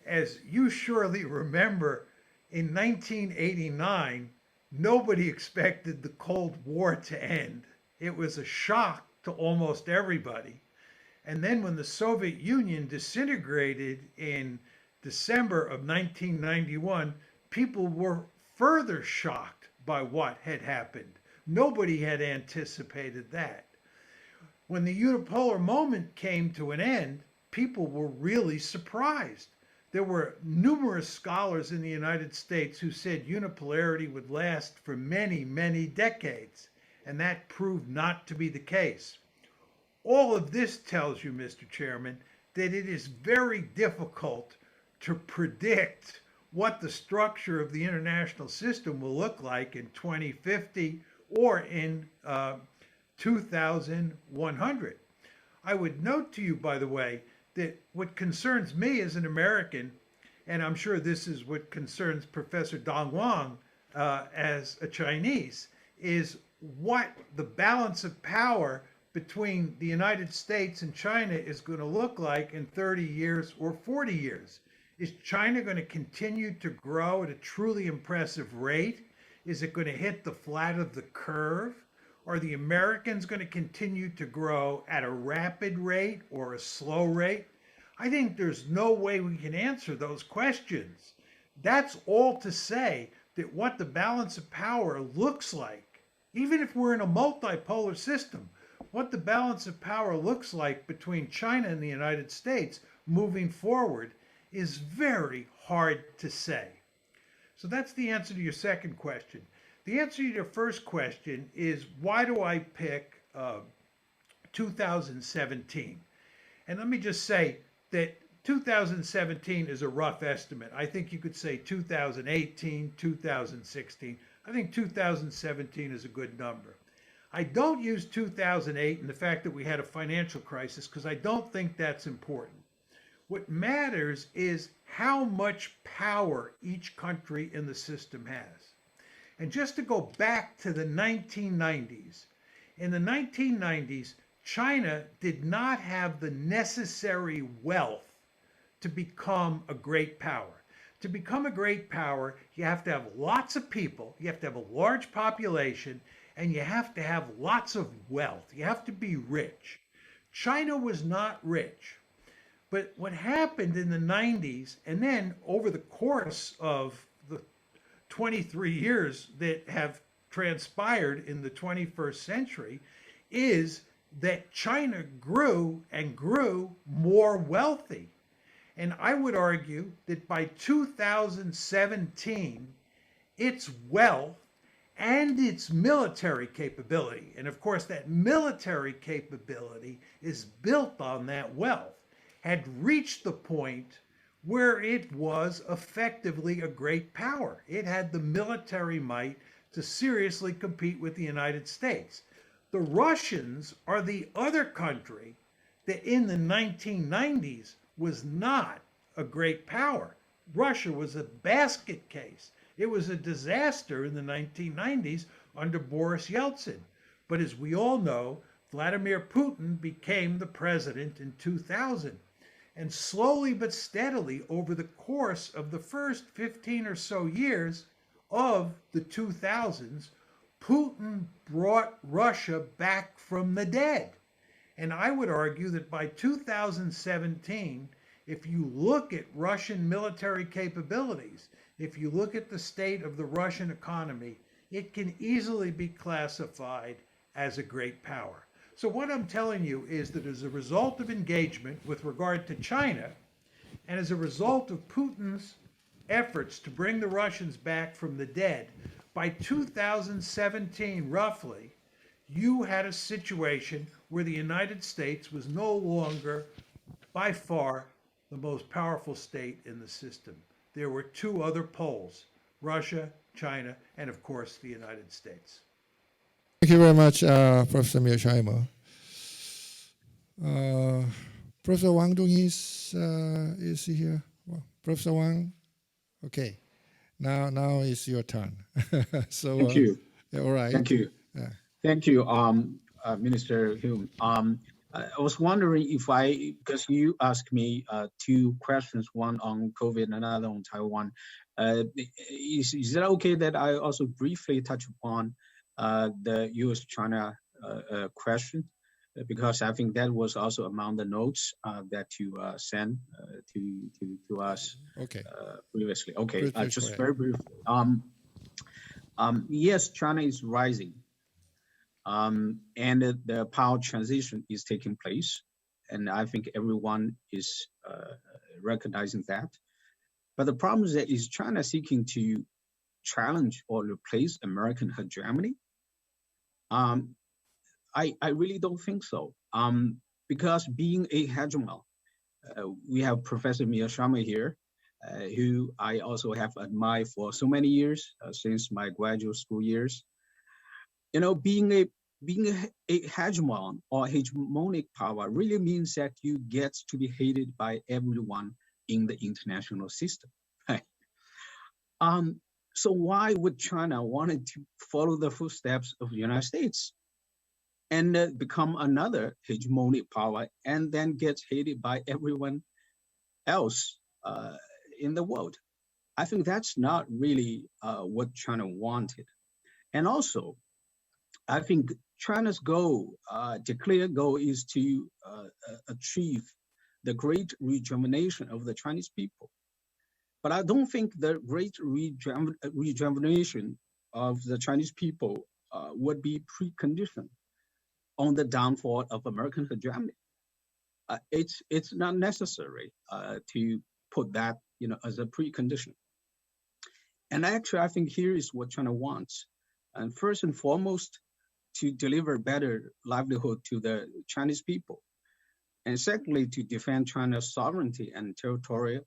As you surely remember, in 1989, nobody expected the Cold War to end. It was a shock to almost everybody. And then when the Soviet Union disintegrated in December of 1991, people were further shocked by what had happened. Nobody had anticipated that. When the unipolar moment came to an end, people were really surprised. There were numerous scholars in the United States who said unipolarity would last for many, many decades, and that proved not to be the case. All of this tells you, Mr. Chairman, that it is very difficult to predict what the structure of the international system will look like in 2050 or in 2100. I would note to you, by the way, that what concerns me as an American, and I'm sure this is what concerns Professor Dong Wang as a Chinese, is what the balance of power between the United States and China is going to look like in 30 years or 40 years. Is China going to continue to grow at a truly impressive rate? Is it going to hit the flat of the curve? Are the Americans going to continue to grow at a rapid rate or a slow rate? I think there's no way we can answer those questions. That's all to say that what the balance of power looks like, even if we're in a multipolar system, what the balance of power looks like between China and the United States moving forward is very hard to say. So that's the answer to your second question. The answer to your first question is, why do I pick 2017? And let me just say that 2017 is a rough estimate. I think you could say 2018, 2016. I think 2017 is a good number. I don't use 2008 and the fact that we had a financial crisis because I don't think that's important. What matters is how much power each country in the system has. And just to go back to the 1990s, in the 1990s, China did not have the necessary wealth to become a great power. To become a great power, you have to have lots of people, you have to have a large population, and you have to have lots of wealth. You have to be rich. China was not rich. But what happened in the 90s, and then over the course of the 23 years that have transpired in the 21st century is that China grew and grew more wealthy. And I would argue that by 2017, its wealth and its military capability, and of course, that military capability is built on that wealth, had reached the point where it was effectively a great power. It had the military might to seriously compete with the United States. The Russians are the other country that in the 1990s was not a great power. Russia was a basket case. It was a disaster in the 1990s under Boris Yeltsin. But as we all know, Vladimir Putin became the president in 2000. And slowly but steadily, over the course of the first 15 or so years of the 2000s, Putin brought Russia back from the dead. And I would argue that by 2017, if you look at Russian military capabilities, if you look at the state of the Russian economy, it can easily be classified as a great power. So what I'm telling you is that as a result of engagement with regard to China, and as a result of Putin's efforts to bring the Russians back from the dead, by 2017, roughly, you had a situation where the United States was no longer, by far, the most powerful state in the system. There were two other poles, Russia, China, and of course, the United States. Thank you very much, Professor Mearsheimer. Professor Wang Dong is he here? Well, Professor Wang, okay. Now it's your turn. So Thank you. all right. Thank you. Yeah. Thank you, Minister Hume. I was wondering if because you asked me two questions, one on COVID and another on Taiwan. Is it okay that I also briefly touch upon the U.S.-China question? Because I think that was also among the notes that you sent to us previously. Okay, just very briefly. Yes, China is rising. And the power transition is taking place. And I think everyone is recognizing that. But the problem is China seeking to challenge or replace American hegemony? I really don't think so. Because being a hegemon, we have Professor Mearsheimer here, who I also have admired for so many years, since my graduate school years. You know, being a hegemon or hegemonic power really means that you get to be hated by everyone in the international system. Right? So why would China want to follow the footsteps of the United States and become another hegemonic power and then gets hated by everyone else in the world? I think that's not really what China wanted. And also, I think China's goal, declared goal, is to achieve the great rejuvenation of the Chinese people. But I don't think the great rejuvenation of the Chinese people would be preconditioned on the downfall of American hegemony. It's not necessary to put that, as a precondition. And actually, I think here is what China wants. And first and foremost, to deliver better livelihood to the Chinese people. And secondly, to defend China's sovereignty and territorial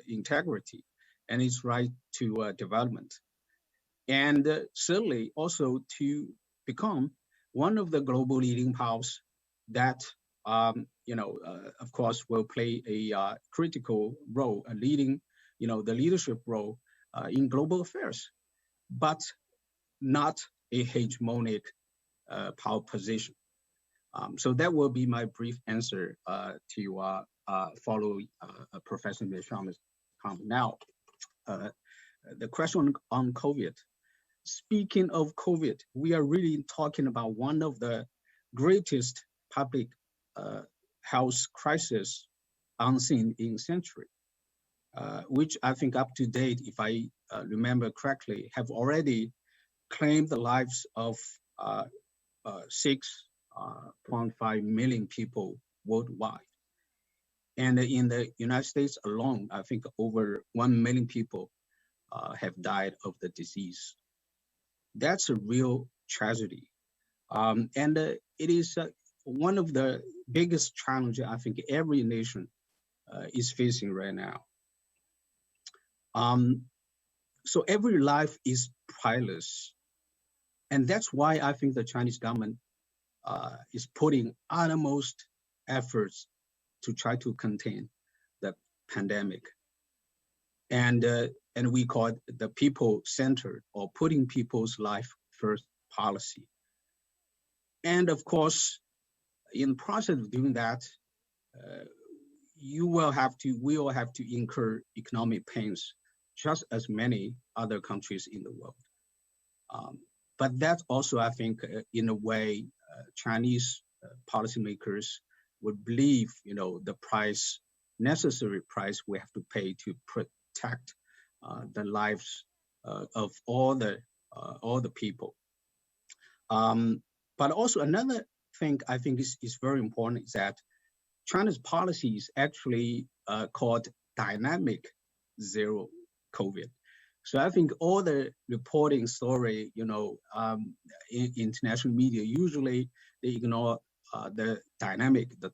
integrity and its right to development. And thirdly, also to become one of the global leading powers that, of course, will play a critical role, the leadership role in global affairs, but not a hegemonic power position. So that will be my brief answer to follow Professor Mearsheimer's comment. Now, the question on COVID. Speaking of COVID, we are really talking about one of the greatest public health crises unseen in century, which I think up to date, if I remember correctly, have already claimed the lives of 6.5 million people worldwide. And in the United States alone, I think over 1 million people have died of the disease. That's a real tragedy. And it is one of the biggest challenges I think every nation is facing right now. So every life is priceless. And that's why I think the Chinese government is putting utmost efforts to try to contain the pandemic. And we call it the people-centered or putting people's life first policy. And of course, in the process of doing that, we will have to incur economic pains, just as many other countries in the world. But that's also, I think, in a way, Chinese policymakers would believe, the necessary price we have to pay to protect the lives of all the people. But also another thing I think is very important is that China's policy is actually called dynamic zero COVID. So I think all the reporting story, in international media, usually they ignore the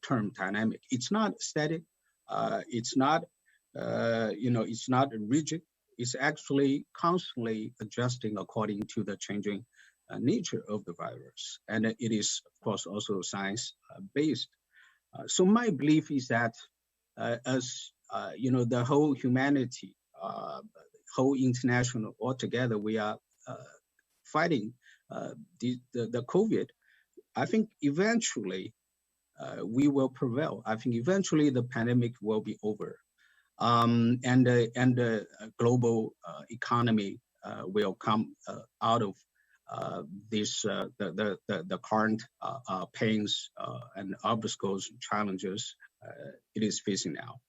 term dynamic. It's not static. It's not, it's not rigid. It's actually constantly adjusting according to the changing nature of the virus. And it is, of course, also science-based. So my belief is that as, the whole humanity, whole international altogether, we are fighting the COVID. I think eventually we will prevail. I think eventually the pandemic will be over, and the global economy will come out of this the current pains and obstacles, challenges it is facing now.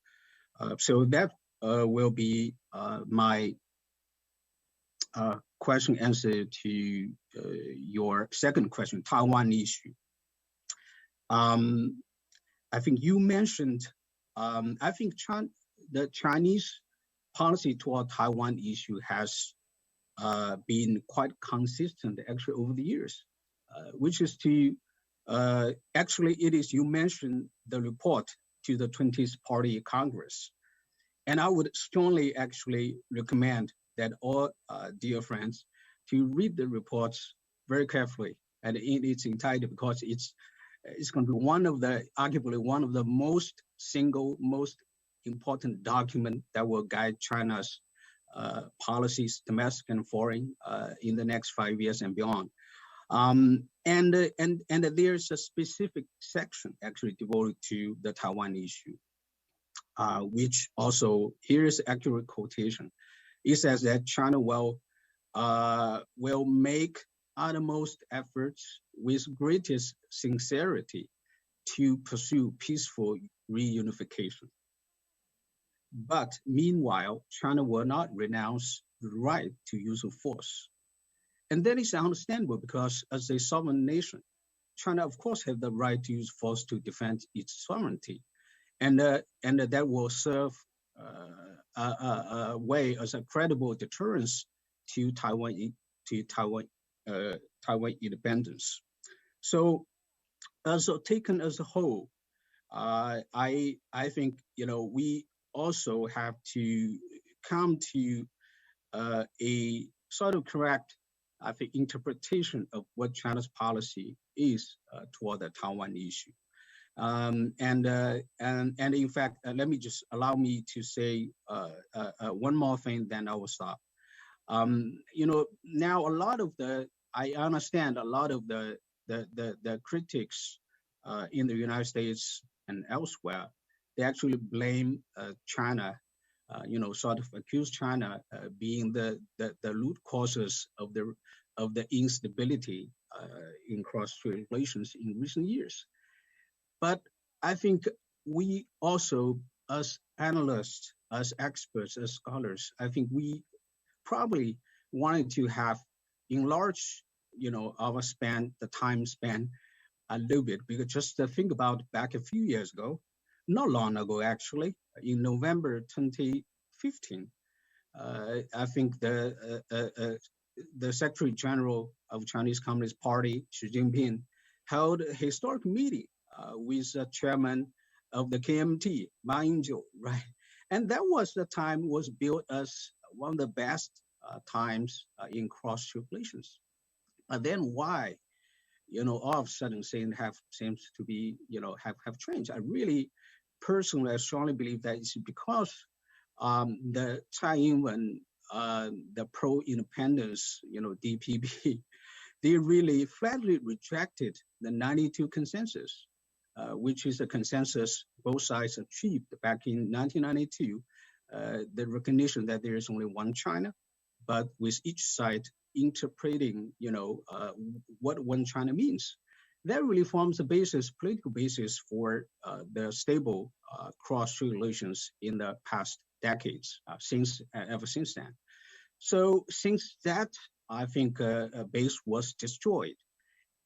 So that will be my question answer to your second question, Taiwan issue. I think you mentioned, I think the Chinese policy toward Taiwan issue has been quite consistent actually over the years, which is to, actually it is, you mentioned the report to the 20th Party Congress. And I would strongly actually recommend that all dear friends to read the reports very carefully and in its entirety, because it's going to be arguably one of the most important document that will guide China's policies, domestic and foreign, in the next 5 years and beyond. And there's a specific section actually devoted to the Taiwan issue, which also, here is accurate quotation. It says that China will make utmost efforts with greatest sincerity to pursue peaceful reunification. But meanwhile, China will not renounce the right to use of force. And that is understandable because as a sovereign nation, China, of course, has the right to use force to defend its sovereignty. And that will serve a way as a credible deterrence to Taiwan independence. So taken as a whole, I think we also have to come to a sort of correct, I think, interpretation of what China's policy is toward the Taiwan issue. And in fact, let me just allow me to say one more thing, then I will stop. Now I understand a lot of the critics in the United States and elsewhere, they actually blame China, sort of accuse China being the root causes of the instability in cross-strait relations in recent years. But I think we also, as analysts, as experts, as scholars, I think we probably wanted to have enlarge, our the time span a little bit, because just think about back a few years ago, not long ago actually, in November 2015, I think the Secretary General of Chinese Communist Party, Xi Jinping, held a historic meeting with the chairman of the KMT, Ma Ying-jeou, right? And that was the time was billed as one of the best times in cross relations. But then why, all of a sudden seems to be, have changed? I really personally, I strongly believe that it's because the Tsai Ing-wen, the pro-independence, DPP, they really flatly rejected the 92 consensus, which is a consensus both sides achieved back in 1992, the recognition that there is only one China, but with each side interpreting, what one China means. That really forms the political basis for the stable cross relations in the past decades, ever since then. So since that, I think base was destroyed,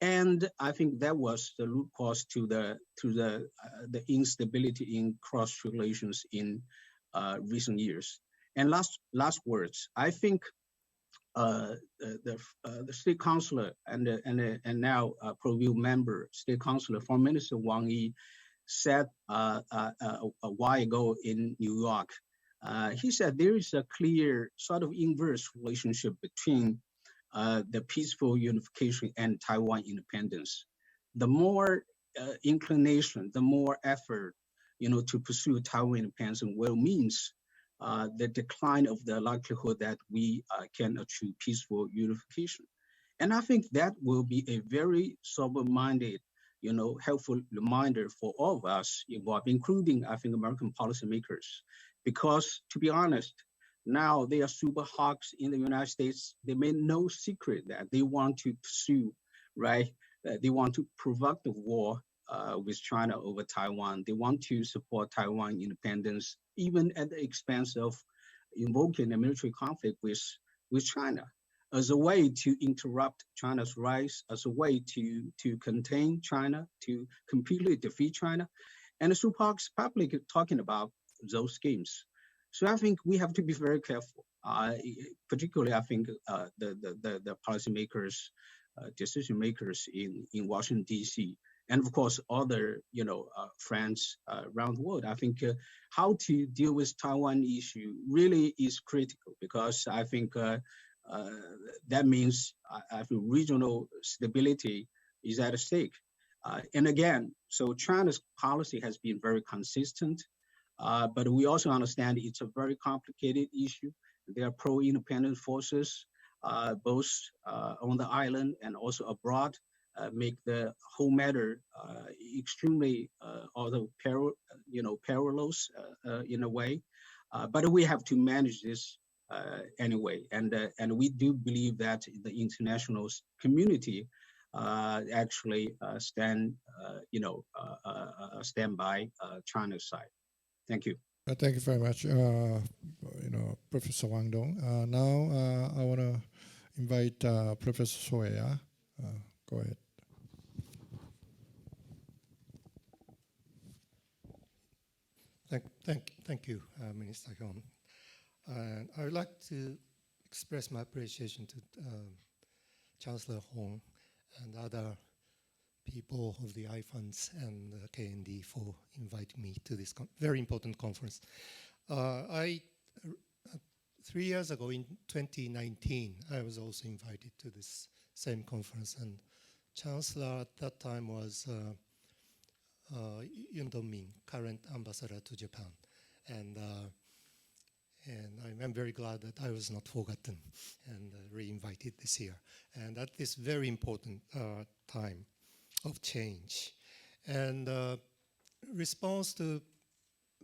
and I think that was the root cause to the instability in cross relations in recent years. And last words, I think the state councilor and now Pro-View member, state councilor, Foreign Minister Wang Yi said a while ago in New York. He said there is a clear sort of inverse relationship between the peaceful unification and Taiwan independence. The more inclination, the more effort, to pursue Taiwan independence will means the decline of the likelihood that we can achieve peaceful unification. And I think that will be a very sober-minded, helpful reminder for all of us involved, including, I think, American policymakers. Because to be honest, now they are super hawks in the United States. They made no secret that they want to pursue, right? They want to provoke the war with China over Taiwan. They want to support Taiwan independence, even at the expense of invoking a military conflict with China, as a way to interrupt China's rise, as a way to contain China, to completely defeat China. And the Supak's public talking about those schemes. So I think we have to be very careful. Particularly, I think the policymakers, decision makers in Washington D.C. and of course other friends around the world. I think how to deal with Taiwan issue really is critical, because I think that means I think regional stability is at stake. And again, so China's policy has been very consistent. But we also understand it's a very complicated issue. There are pro-independent forces, both on the island and also abroad, make the whole matter extremely, although parallels in a way. But we have to manage this anyway, and we do believe that the international community actually stand by China's side. Thank you. Thank you very much, Professor Wang Dong. Now I want to invite Professor Soea. Go ahead. Thank you, Minister Hyun. I would like to express my appreciation to Chancellor Hong and other people of the iFunds and KND for inviting me to this very important conference. 3 years ago in 2019, I was also invited to this same conference, and Chancellor at that time was Yoon Dong-min, current ambassador to Japan. And I'm very glad that I was not forgotten and re-invited this year. And at this very important time of change. And response to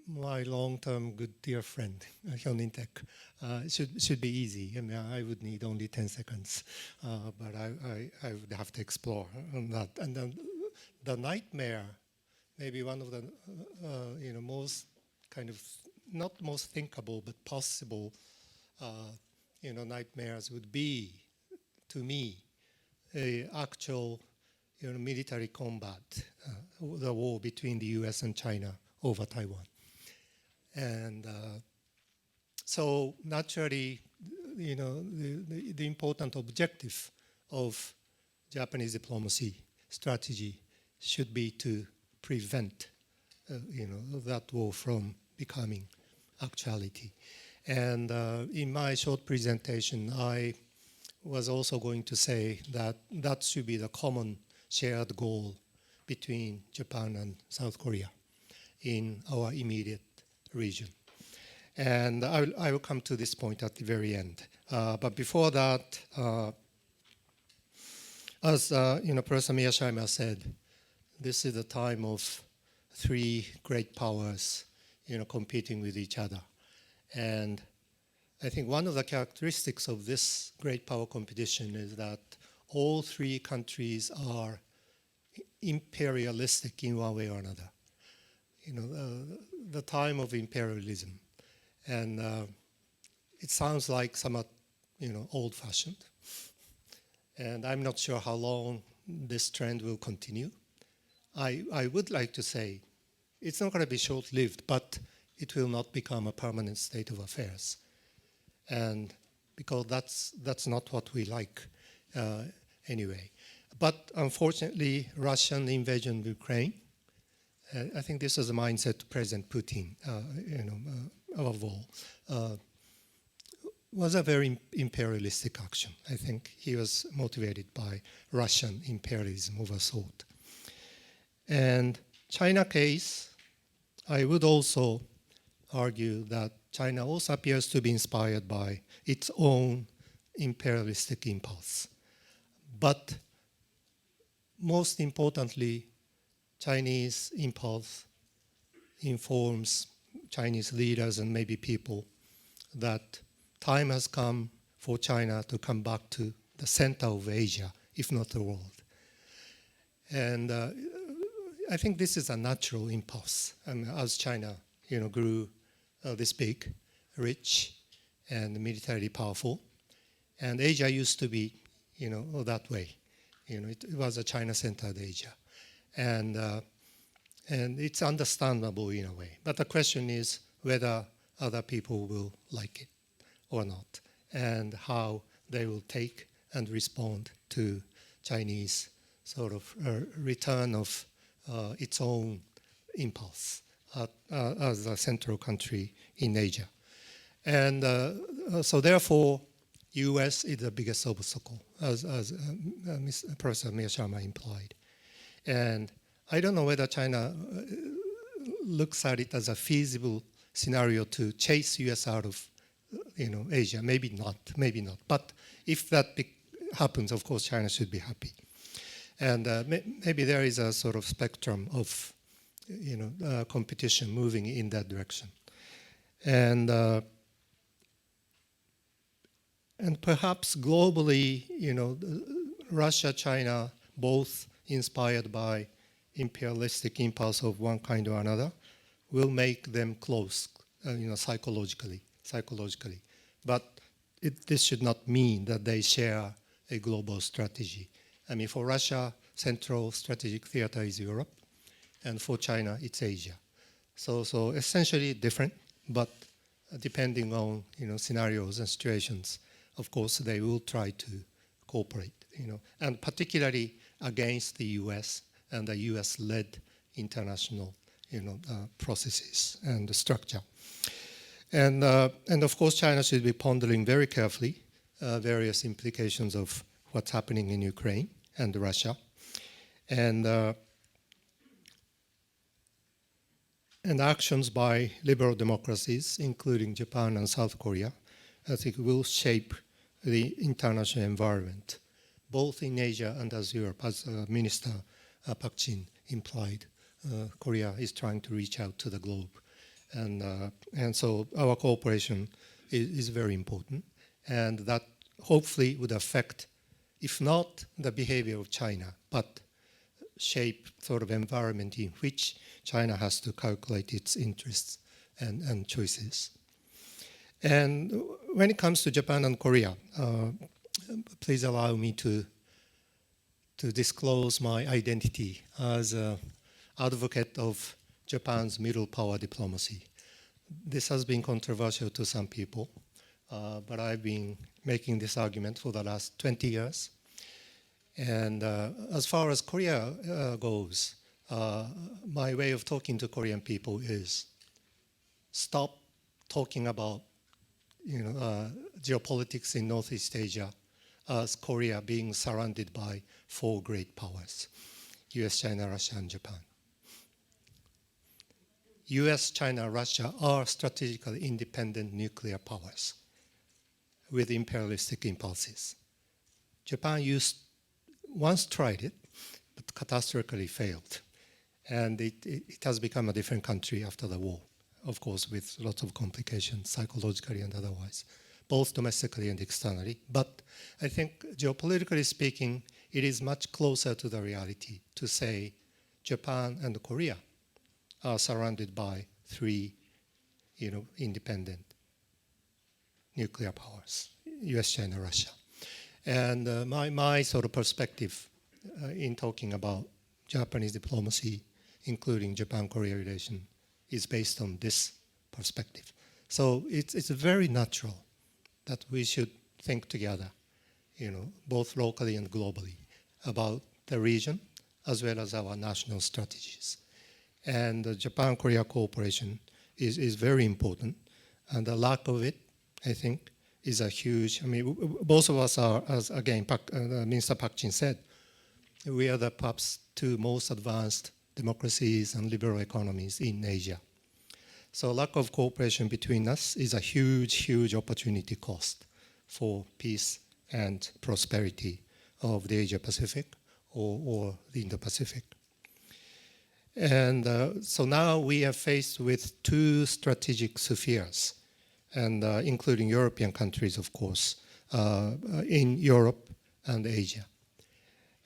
my long-term good dear friend, Hyun In-tek, should be easy. I mean, I would need only 10 seconds, but I would have to explore on that. And then the nightmare, maybe one of the most kind of, not most thinkable, but possible, nightmares would be to me, a actual military combat, the war between the US and China over Taiwan. And so naturally, the important objective of Japanese diplomacy strategy should be to prevent, that war from becoming actuality. And in my short presentation, I was also going to say that that should be the common shared goal between Japan and South Korea in our immediate region. And I will come to this point at the very end. But before that, as Professor Miyashima said, this is the time of three great powers, competing with each other. And I think one of the characteristics of this great power competition is that all three countries are imperialistic in one way or another. The time of imperialism. And it sounds like somewhat, old-fashioned. And I'm not sure how long this trend will continue. I would like to say it's not going to be short-lived, but it will not become a permanent state of affairs. And because that's not what we like anyway. But unfortunately, Russian invasion of Ukraine, I think this is the mindset of President Putin, above all, was a very imperialistic action. I think he was motivated by Russian imperialism of a sort. And China case, I would also argue that China also appears to be inspired by its own imperialistic impulse. But most importantly, Chinese impulse informs Chinese leaders and maybe people that time has come for China to come back to the center of Asia, if not the world. And I think this is a natural impulse. And as China, grew this big, rich, and militarily powerful, and Asia used to be, that way. It was a China-centered Asia, and it's understandable in a way. But the question is whether other people will like it or not, and how they will take and respond to Chinese sort of return of its own impulse as a central country in Asia. And so therefore, US is the biggest obstacle, as Professor Miyashima implied. And I don't know whether China looks at it as a feasible scenario to chase US out of Asia. Maybe not. But if that happens, of course, China should be happy. And maybe there is a sort of spectrum of competition moving in that direction. And perhaps globally, Russia, China, both inspired by imperialistic impulse of one kind or another, will make them close, psychologically. But this should not mean that they share a global strategy. I mean, for Russia, central strategic theater is Europe, and for China, it's Asia. So essentially different, but depending on scenarios and situations, of course, they will try to cooperate, and particularly against the U.S. and the U.S.-led international, processes and structure. And of course, China should be pondering very carefully various implications of what's happening in Ukraine and Russia, and actions by liberal democracies, including Japan and South Korea, I think will shape the international environment, both in Asia and as Europe, as Minister Park Jin implied. Korea is trying to reach out to the globe. And so our cooperation is very important. And that hopefully would affect, if not the behavior of China, but shape sort of environment in which China has to calculate its interests and choices. And when it comes to Japan and Korea, please allow me to disclose my identity as an advocate of Japan's middle power diplomacy. This has been controversial to some people, but I've been making this argument for the last 20 years. And as far as Korea goes, my way of talking to Korean people is stop talking about geopolitics in Northeast Asia as Korea being surrounded by 4 great powers: US, China, Russia, and Japan. US, China, Russia are strategically independent nuclear powers with imperialistic impulses. Japan once tried it, but catastrophically failed. And it has become a different country after the war, of course, with lots of complications, psychologically and otherwise, both domestically and externally. But I think geopolitically speaking, it is much closer to the reality to say Japan and Korea are surrounded by 3 independent nuclear powers: US, China, Russia. And my sort of perspective in talking about Japanese diplomacy, including Japan-Korea relation, is based on this perspective. So it's very natural that we should think together, both locally and globally, about the region as well as our national strategies. And the Japan-Korea cooperation is very important, and the lack of it, I think, is a huge. I mean, both of us are, as again, Minister Park Jin said, we are the perhaps 2 most advanced democracies and liberal economies in Asia. So lack of cooperation between us is a huge, huge opportunity cost for peace and prosperity of the Asia-Pacific or the Indo-Pacific. And so now we are faced with 2 strategic spheres, and including European countries, of course, in Europe and Asia.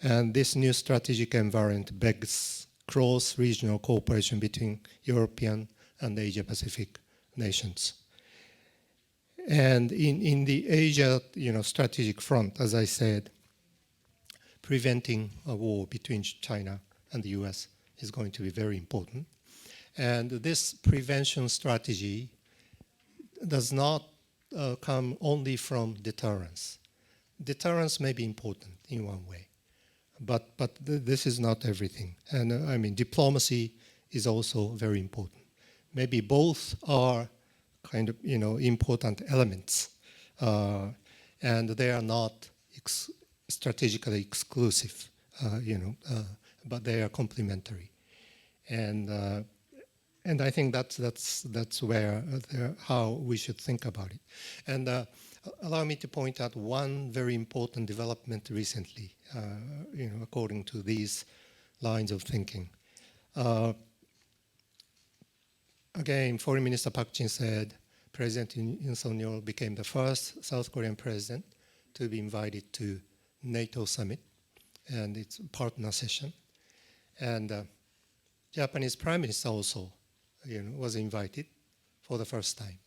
And this new strategic environment begs cross-regional cooperation between European and Asia-Pacific nations. And in the Asia, strategic front, as I said, preventing a war between China and the US is going to be very important. And this prevention strategy does not come only from deterrence. Deterrence may be important in one way, but this is not everything. And I mean, diplomacy is also very important. Maybe both are kind of important elements, and they are not strategically exclusive, but they are complementary. And I think that's where how we should think about it. And allow me to point out one very important development recently, according to these lines of thinking. Again, Foreign Minister Park Jin said President Yoon Suk-yeol became the first South Korean president to be invited to NATO summit and its partner session. And Japanese Prime Minister also was invited for the first time.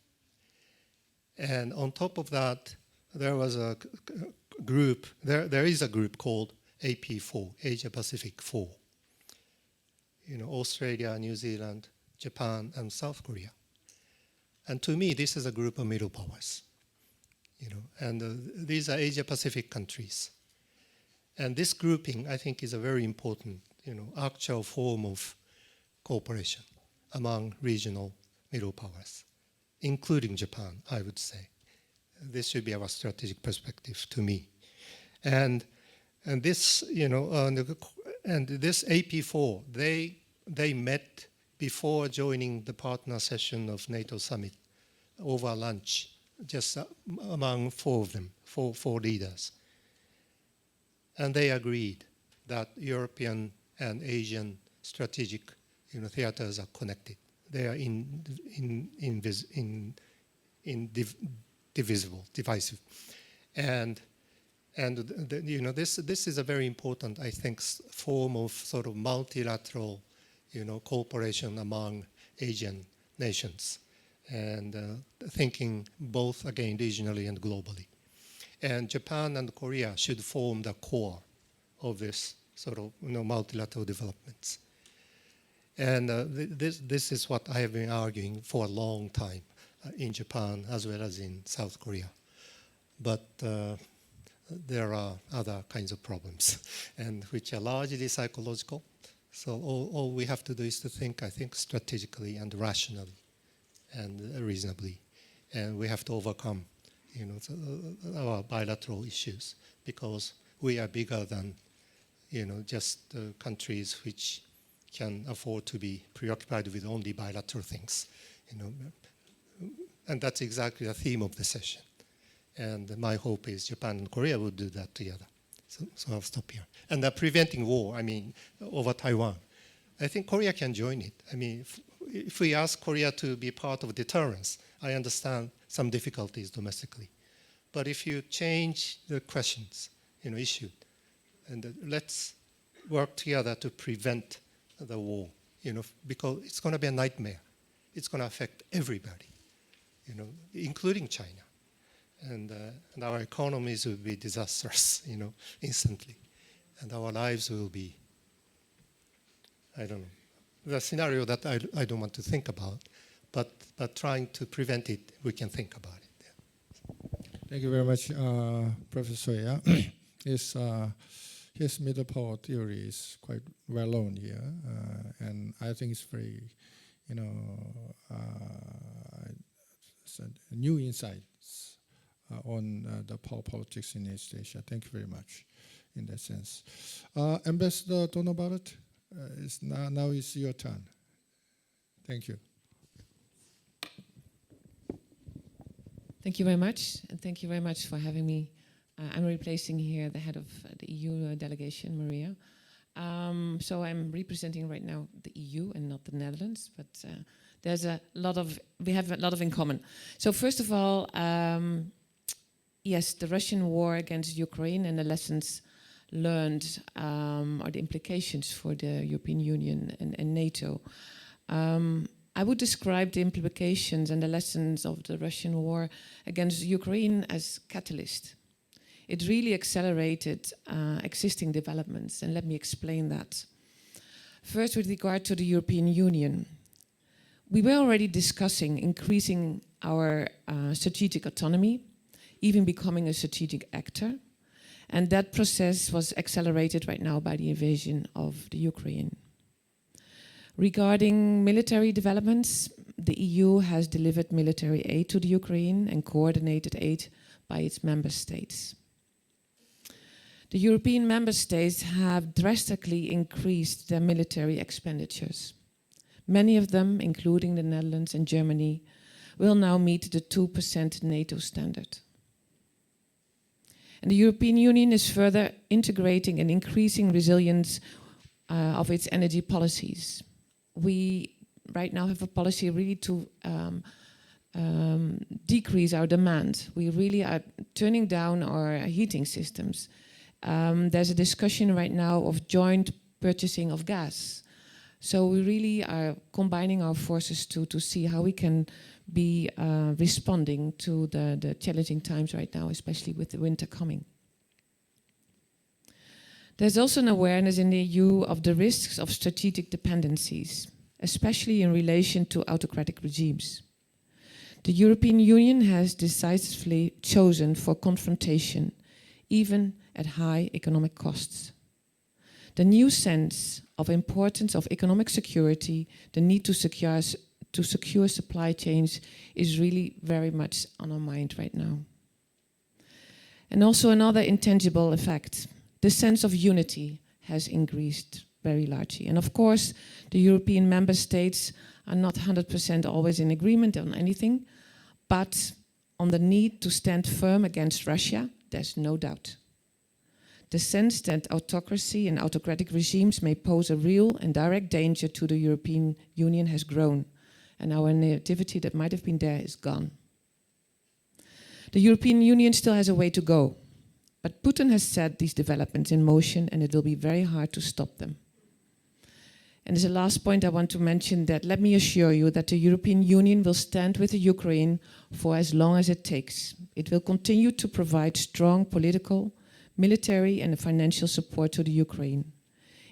And on top of that, there was a group, there is a group called AP4, Asia Pacific 4. Australia, New Zealand, Japan, and South Korea. And to me, this is a group of middle powers. And these are Asia Pacific countries. And this grouping, I think, is a very important, actual form of cooperation among regional middle powers, including Japan, I would say. This should be our strategic perspective to me. And this, and this AP4, they met before joining the partner session of NATO summit over lunch, just among 4 of them, four leaders. And they agreed that European and Asian strategic theaters are connected. They are divisive. And this is a very important, I think, form of sort of multilateral cooperation among Asian nations, and thinking both, again, regionally and globally. And Japan and Korea should form the core of this sort of multilateral developments. And this is what I have been arguing for a long time in Japan as well as in South Korea. But there are other kinds of problems, and which are largely psychological. So all we have to do is to think, I think, strategically and rationally and reasonably. And we have to overcome, our bilateral issues, because we are bigger than, just countries which can afford to be preoccupied with only bilateral things, And that's exactly the theme of the session. And my hope is Japan and Korea will do that together. So I'll stop here. And preventing war, over Taiwan. I think Korea can join it. If we ask Korea to be part of deterrence, I understand some difficulties domestically. But if you change the questions, issued, and let's work together to prevent the war, because it's going to be a nightmare. It's going to affect everybody, including China. And our economies will be disastrous, instantly. And our lives will be, I don't know, the scenario that I don't want to think about, but trying to prevent it, we can think about it. Yeah. Thank you very much, Professor Soya. His middle power theory is quite well known here, and I think it's very, new insights on the power politics in East Asia. Thank you very much in that sense. Ambassador Donald Barrett, now is your turn. Thank you. Thank you very much, and thank you very much for having me. I'm replacing here the head of the EU delegation, Maria. So I'm representing right now the EU and not the Netherlands, but we have a lot of in common. So first of all, yes, the Russian war against Ukraine and the lessons learned or the implications for the European Union and NATO. I would describe the implications and the lessons of the Russian war against Ukraine as catalyst. It really accelerated existing developments, and let me explain that. First, with regard to the European Union, we were already discussing increasing our strategic autonomy, even becoming a strategic actor, and that process was accelerated right now by the invasion of the Ukraine. Regarding military developments, the EU has delivered military aid to the Ukraine and coordinated aid by its member states. The European member states have drastically increased their military expenditures. Many of them, including the Netherlands and Germany, will now meet the 2% NATO standard. And the European Union is further integrating and increasing resilience of its energy policies. We right now have a policy really to decrease our demand. We really are turning down our heating systems. There's a discussion right now of joint purchasing of gas. So we really are combining our forces to see how we can be responding to the challenging times right now, especially with the winter coming. There's also an awareness in the EU of the risks of strategic dependencies, especially in relation to autocratic regimes. The European Union has decisively chosen for confrontation, even at high economic costs. The new sense of importance of economic security, the need to secure supply chains is really very much on our mind right now. And also another intangible effect, the sense of unity has increased very largely. And of course, the European member states are not 100% always in agreement on anything, but on the need to stand firm against Russia, there's no doubt. The sense that autocracy and autocratic regimes may pose a real and direct danger to the European Union has grown, and our naivety that might have been there is gone. The European Union still has a way to go, but Putin has set these developments in motion, and it will be very hard to stop them. And as a last point, I want to mention that let me assure you that the European Union will stand with the Ukraine for as long as it takes. It will continue to provide strong political, military and financial support to the Ukraine,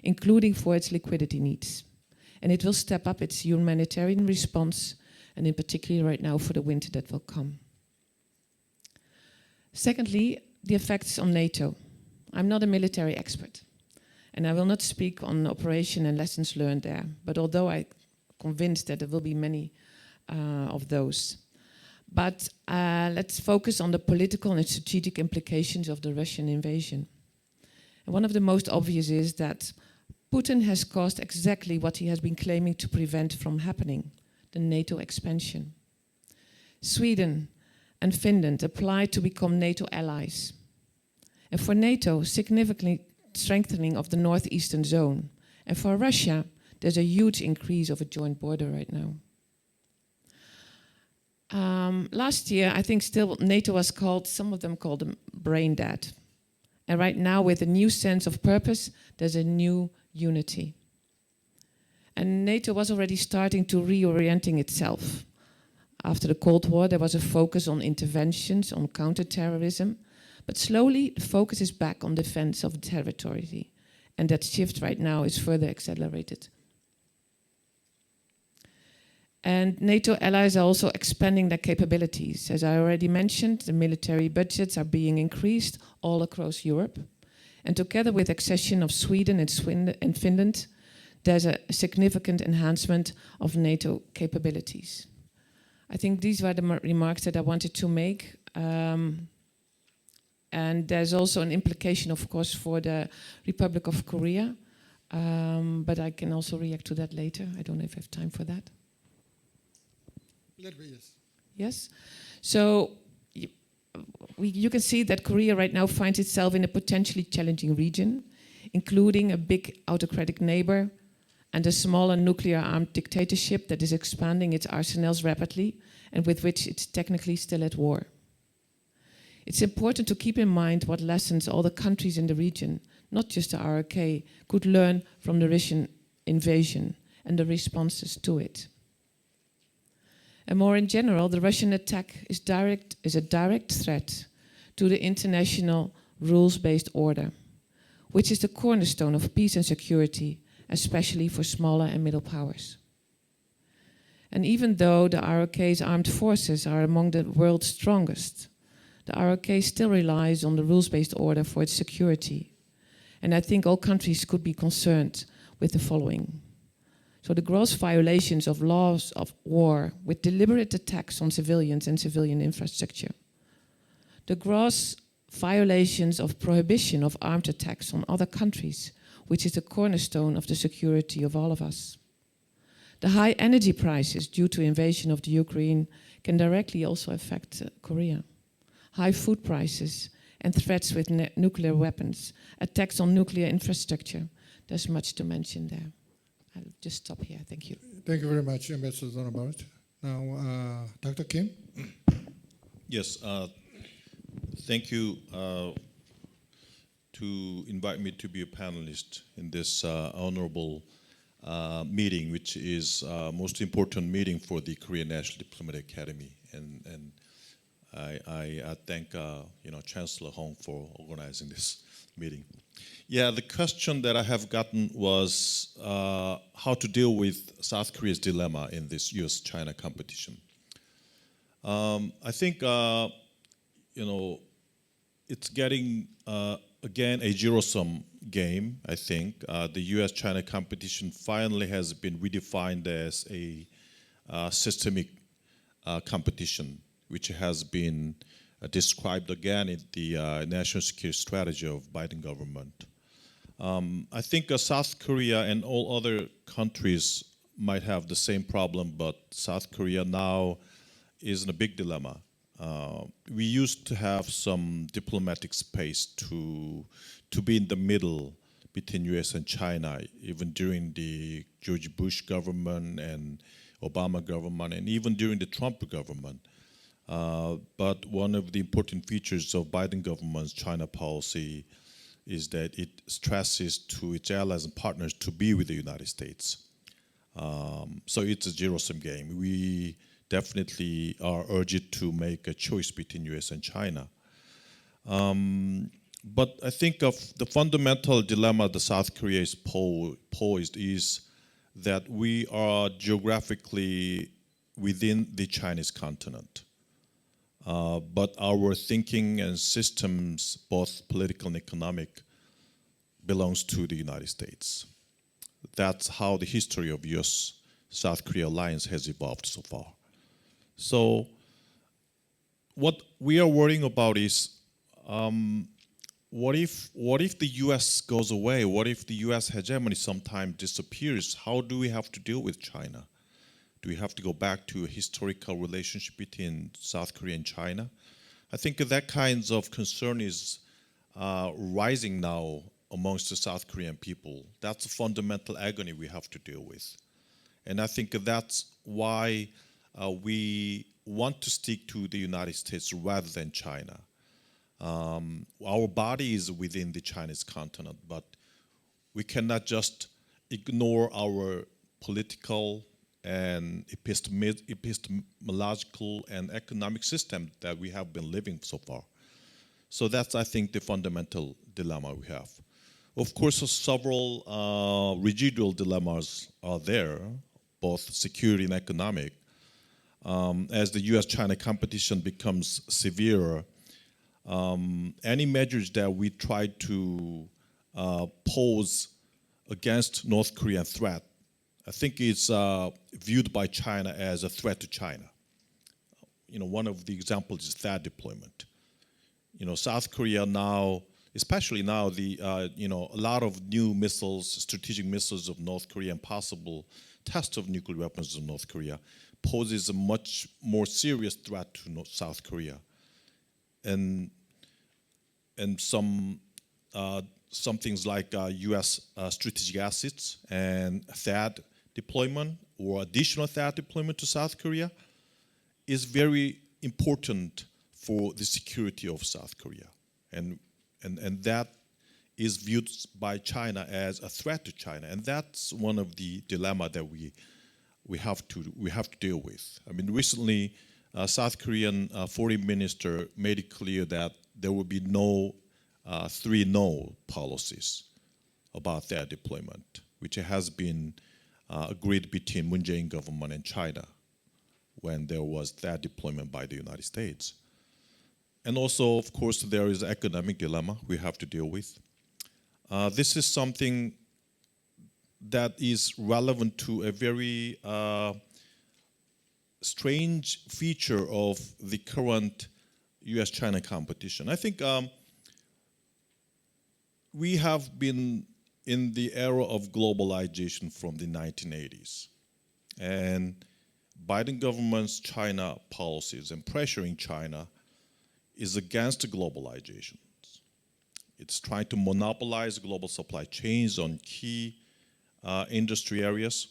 including for its liquidity needs. And it will step up its humanitarian response, and in particular right now for the winter that will come. Secondly, the effects on NATO. I'm not a military expert, and I will not speak on operation and lessons learned there, but although I'm convinced that there will be many of those. But let's focus on the political and strategic implications of the Russian invasion. And one of the most obvious is that Putin has caused exactly what he has been claiming to prevent from happening, the NATO expansion. Sweden and Finland applied to become NATO allies. And for NATO, significantly strengthening of the northeastern zone. And for Russia, there's a huge increase of a joint border right now. Last year, I think still NATO was called, some of them called them brain dead. And right now, with a new sense of purpose, there's a new unity. And NATO was already starting to reorienting itself. After the Cold War, there was a focus on interventions, on counterterrorism, but slowly the focus is back on defense of territory. And that shift right now is further accelerated. And NATO allies are also expanding their capabilities. As I already mentioned, the military budgets are being increased all across Europe. And together with accession of Sweden and Finland, there's a significant enhancement of NATO capabilities. I think these were the remarks that I wanted to make. And there's also an implication, of course, for the Republic of Korea. But I can also react to that later. I don't know if I have time for that. Yes. Yes? So you can see that Korea right now finds itself in a potentially challenging region, including a big autocratic neighbor and a smaller nuclear-armed dictatorship that is expanding its arsenals rapidly and with which it's technically still at war. It's important to keep in mind what lessons all the countries in the region, not just the ROK, could learn from the Russian invasion and the responses to it. And more in general, the Russian attack is a direct threat to the international rules-based order, which is the cornerstone of peace and security, especially for smaller and middle powers. And even though the ROK's armed forces are among the world's strongest, the ROK still relies on the rules-based order for its security. And I think all countries could be concerned with the following. So the gross violations of laws of war with deliberate attacks on civilians and civilian infrastructure. The gross violations of prohibition of armed attacks on other countries, which is the cornerstone of the security of all of us. The high energy prices due to invasion of the Ukraine can directly also affect Korea. High food prices and threats with nuclear weapons, attacks on nuclear infrastructure. There's much to mention there. I'll just stop here. Thank you. Thank you very much, Ambassador Donabart. Now, Dr. Kim. Yes, thank you to invite me to be a panelist in this honorable meeting, which is most important meeting for the Korean National Diplomatic Academy. And I thank Chancellor Hong for organizing this meeting. Yeah, the question that I have gotten was how to deal with South Korea's dilemma in this U.S.-China competition. I think it's getting again a zero-sum game. I think the U.S.-China competition finally has been redefined as a systemic competition, which has been described again in the national security strategy of Biden government. I think South Korea and all other countries might have the same problem, but South Korea now is in a big dilemma. We used to have some diplomatic space to be in the middle between US and China, even during the George Bush government and Obama government, and even during the Trump government. But one of the important features of Biden government's China policy is that it stresses to its allies and partners to be with the United States. So it's a zero-sum game. We definitely are urged to make a choice between US and China. But I think of the fundamental dilemma that South Korea is posed is that we are geographically within the Chinese continent. But our thinking and systems, both political and economic, belongs to the United States. That's how the history of US-South Korea alliance has evolved so far. So what we are worrying about is what if the US goes away? What if the US hegemony sometime disappears? How do we have to deal with China? Do we have to go back to a historical relationship between South Korea and China? I think that kinds of concern is rising now amongst the South Korean people. That's a fundamental agony we have to deal with. And I think that's why we want to stick to the United States rather than China. Our body is within the Chinese continent, but we cannot just ignore our political and epistemological and economic system that we have been living so far. So that's, I think, the fundamental dilemma we have. Of course, several residual dilemmas are there, both security and economic. As the US-China competition becomes severe, any measures that we try to pose against North Korean threat, I think it's viewed by China as a threat to China. One of the examples is THAAD deployment. South Korea now, especially now, a lot of new missiles, strategic missiles of North Korea, and possible test of nuclear weapons of North Korea poses a much more serious threat to South Korea. And some things like U.S. strategic assets and THAAD deployment or additional THAAD deployment to South Korea is very important for the security of South Korea. And that is viewed by China as a threat to China. And that's one of the dilemma that we have to deal with. I mean, recently, South Korean foreign minister made it clear that there will be no 3-no policies about their deployment, which has been agreed between Moon Jae-in government and China when there was that deployment by the United States. And also, of course, there is an economic dilemma we have to deal with. This is something that is relevant to a very strange feature of the current US-China competition. I think we have been in the era of globalization from the 1980s. And Biden government's China policies and pressuring China is against globalization. It's trying to monopolize global supply chains on key industry areas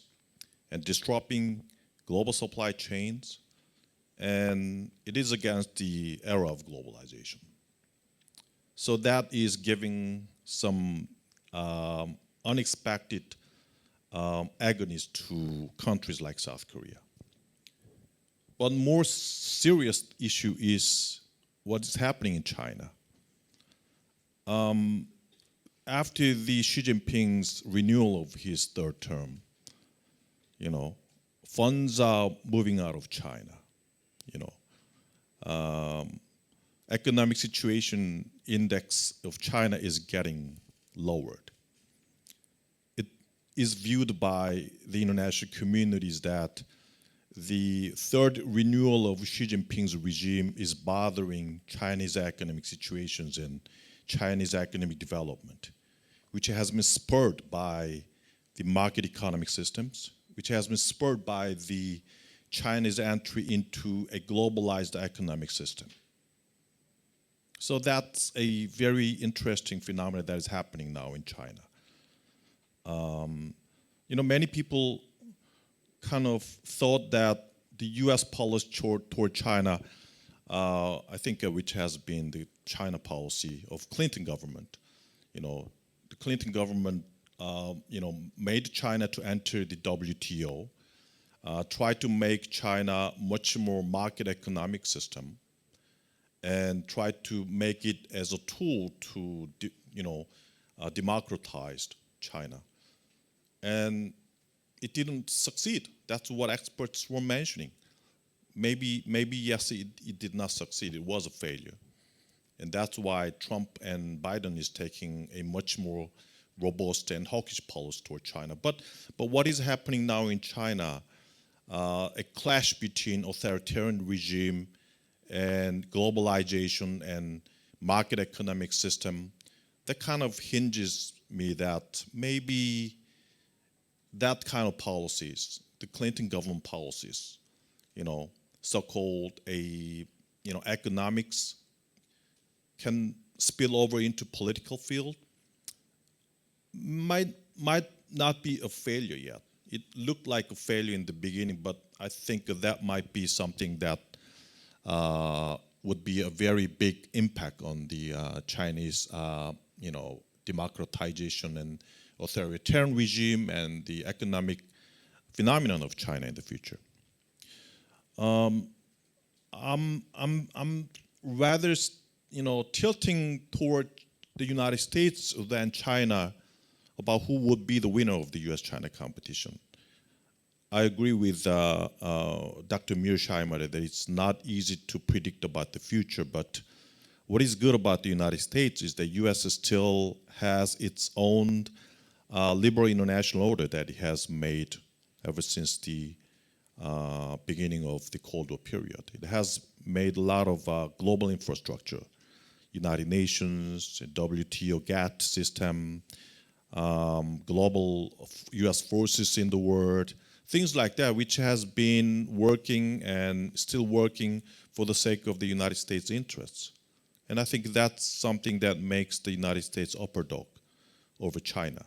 and disrupting global supply chains. And it is against the era of globalization. So that is giving some unexpected agonies to countries like South Korea. But more serious issue is what is happening in China. After the Xi Jinping's renewal of his third term, funds are moving out of China. Economic situation index of China is getting lowered. It is viewed by the international communities that the third renewal of Xi Jinping's regime is bothering Chinese economic situations and Chinese economic development, which has been spurred by the market economic systems, which has been spurred by the Chinese entry into a globalized economic system. So that's a very interesting phenomenon that is happening now in China. Many people kind of thought that the U.S. policy toward China, I think which has been the China policy of Clinton government, The Clinton government, made China to enter the WTO, tried to make China much more market economic system, and tried to make it as a tool to, democratize China. And it didn't succeed. That's what experts were mentioning. Maybe yes, it did not succeed. It was a failure. And that's why Trump and Biden is taking a much more robust and hawkish policy toward China. But what is happening now in China, a clash between authoritarian regime and globalization and market economic system, that kind of hinges me that maybe that kind of policies, the Clinton government policies, so-called economics, can spill over into political field, might not be a failure yet. It looked like a failure in the beginning, but I think that might be something that would be a very big impact on the Chinese, democratization and authoritarian regime and the economic phenomenon of China in the future. I'm rather, tilting toward the United States than China about who would be the winner of the U.S.-China competition. I agree with Dr. Mearsheimer that it's not easy to predict about the future, but what is good about the United States is the U.S. still has its own liberal international order that it has made ever since the beginning of the Cold War period. It has made a lot of global infrastructure, United Nations, WTO, GATT system, global U.S. forces in the world, things like that, which has been working and still working for the sake of the United States' interests. And I think that's something that makes the United States upper dog over China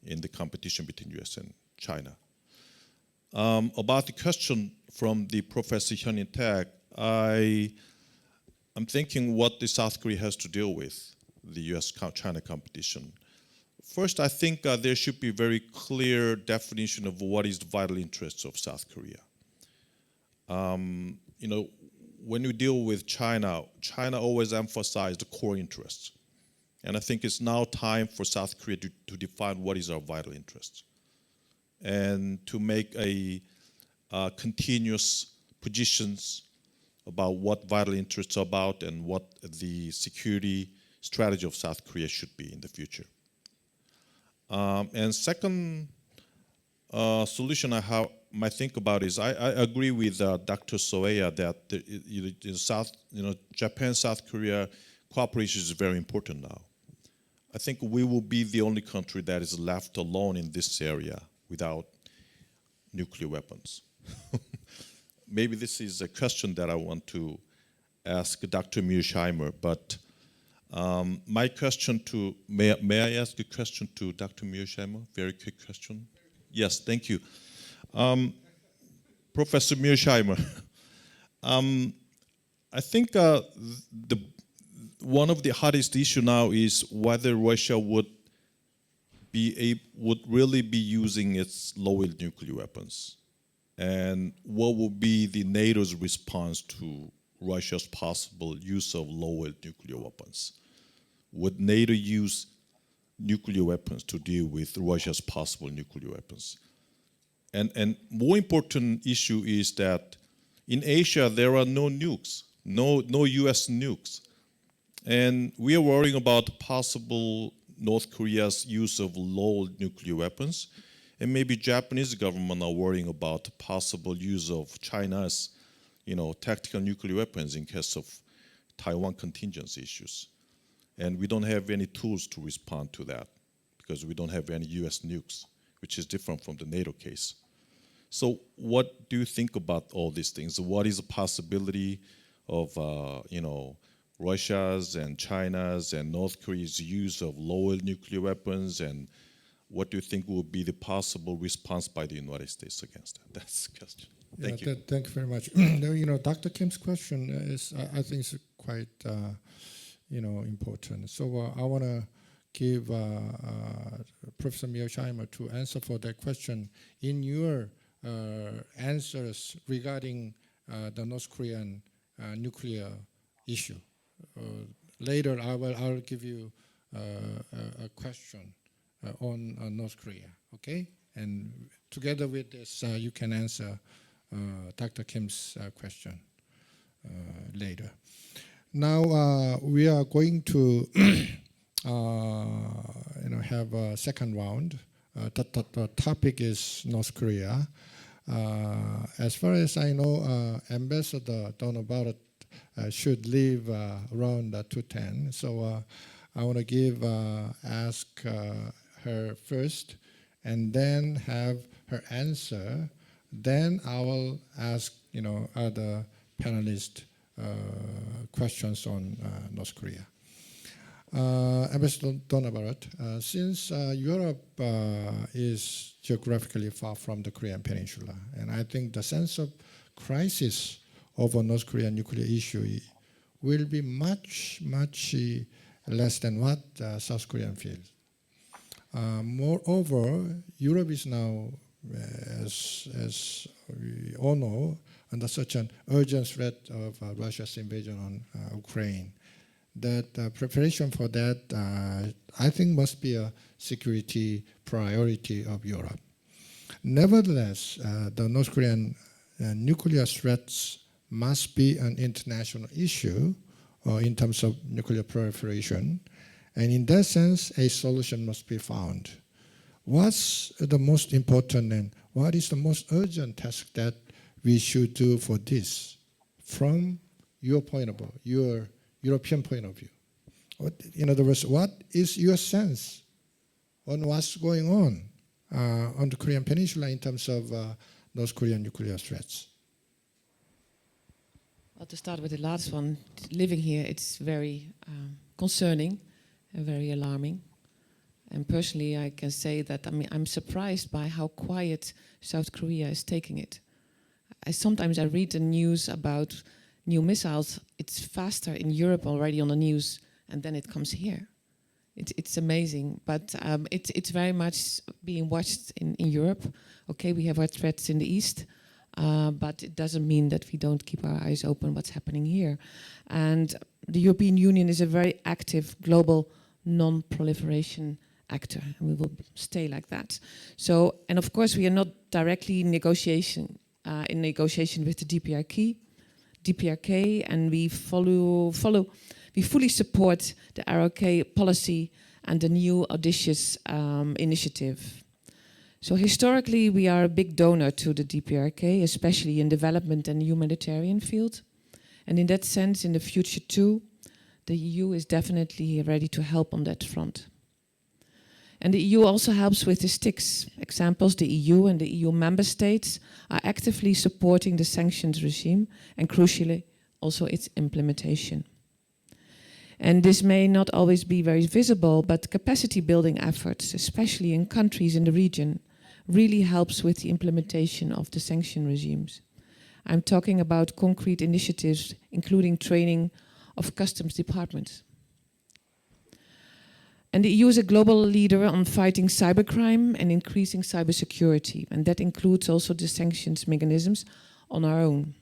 in the competition between U.S. and China. About the question from the Professor Hyun-In Tak, I'm thinking what the South Korea has to deal with the U.S.-China competition. First, I think there should be a very clear definition of what is the vital interests of South Korea. When you deal with China, China always emphasized the core interests. And I think it's now time for South Korea to define what is our vital interests and to make a continuous positions about what vital interests are about and what the security strategy of South Korea should be in the future. And second solution I might think about is I agree with Dr. Soeya that Japan-South Korea cooperation is very important now. I think we will be the only country that is left alone in this area without nuclear weapons. Maybe this is a question that I want to ask Dr. Mearsheimer, but my question to, may I ask a question to Dr. Mearsheimer? Very quick question. Yes, thank you. Professor Mearsheimer, I think one of the hottest issue now is whether Russia would really be using its low-yield nuclear weapons, and what will be the NATO's response to Russia's possible use of low-yield nuclear weapons. Would NATO use nuclear weapons to deal with Russia's possible nuclear weapons? And more important issue is that in Asia there are no nukes, no US nukes. And we are worrying about possible North Korea's use of low nuclear weapons. And maybe Japanese government are worrying about possible use of China's, tactical nuclear weapons in case of Taiwan contingency issues. And we don't have any tools to respond to that because we don't have any US nukes, which is different from the NATO case. So what do you think about all these things? What is the possibility of, Russia's and China's and North Korea's use of low nuclear weapons, and what do you think will be the possible response by the United States against that? That's the question. Thank you. Thank you very much. Dr. Kim's question is, I think, is quite, important. So I want to give Professor Mearsheimer to answer for that question in your answers regarding the North Korean nuclear issue. Later, I'll give you a question on North Korea, okay? And together with this, you can answer Dr. Kim's question later. Now we are going to have a second round. The topic is North Korea. As far as I know, Ambassador Donabarat should leave around 2:10. So I want to ask her first, and then have her answer. Then I will ask other panelists questions on North Korea. Ambassador Donabarat, since Europe is geographically far from the Korean Peninsula, and I think the sense of crisis over North Korean nuclear issue will be much less than what South Korean feels. Moreover, Europe is now, as we all know, under such an urgent threat of Russia's invasion on Ukraine. That preparation for that, I think, must be a security priority of Europe. Nevertheless, the North Korean nuclear threats must be an international issue in terms of nuclear proliferation. And in that sense, a solution must be found. What's the most important and what is the most urgent task that we should do for this from your point of view, your European point of view? In other words, what is your sense on what's going on the Korean Peninsula in terms of North Korean nuclear threats? Well, to start with the last one, living here, it's very concerning and very alarming. And personally, I can say that I'm surprised by how quiet South Korea is taking it. Sometimes I read the news about new missiles. It's faster in Europe already on the news, and then it comes here. It's amazing, but it's very much being watched in Europe. Okay, we have our threats in the East, but it doesn't mean that we don't keep our eyes open what's happening here. And the European Union is a very active global non-proliferation actor, and we will stay like that. So, and of course, we are not directly in negotiation with the DPRK, and we fully support the ROK policy and the new audacious initiative. So historically, we are a big donor to the DPRK, especially in development and humanitarian field. And in that sense, in the future too, the EU is definitely ready to help on that front. And the EU also helps with the sticks. Examples, the EU and the EU member states are actively supporting the sanctions regime and crucially also its implementation. And this may not always be very visible, but capacity building efforts, especially in countries in the region, really helps with the implementation of the sanction regimes. I'm talking about concrete initiatives, including training of customs departments. And the EU is a global leader on fighting cybercrime and increasing cybersecurity, and that includes also the sanctions mechanisms on our own.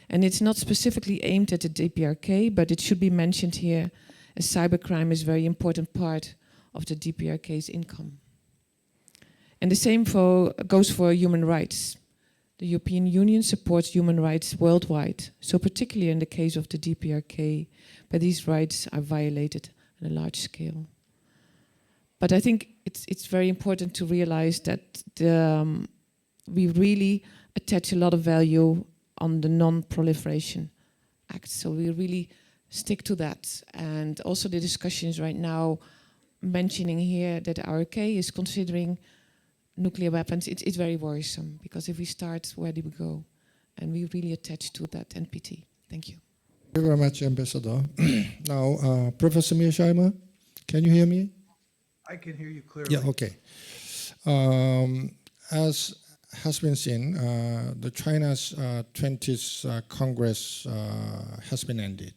And it's not specifically aimed at the DPRK, but it should be mentioned here as cybercrime is a very important part of the DPRK's income. And the same goes for human rights. The European Union supports human rights worldwide, so particularly in the case of the DPRK, where these rights are violated on a large scale. But I think it's very important to realize that we really attach a lot of value on the Non-Proliferation Act. So we really stick to that. And also the discussions right now mentioning here that ROK is considering nuclear weapons, it's very worrisome, because if we start, where do we go? And we really attach to that NPT. Thank you. Thank you very much, Ambassador. Now, Professor Mearsheimer, can you hear me? I can hear you clearly. Yeah, okay. As has been seen, the China's 20th Congress has been ended.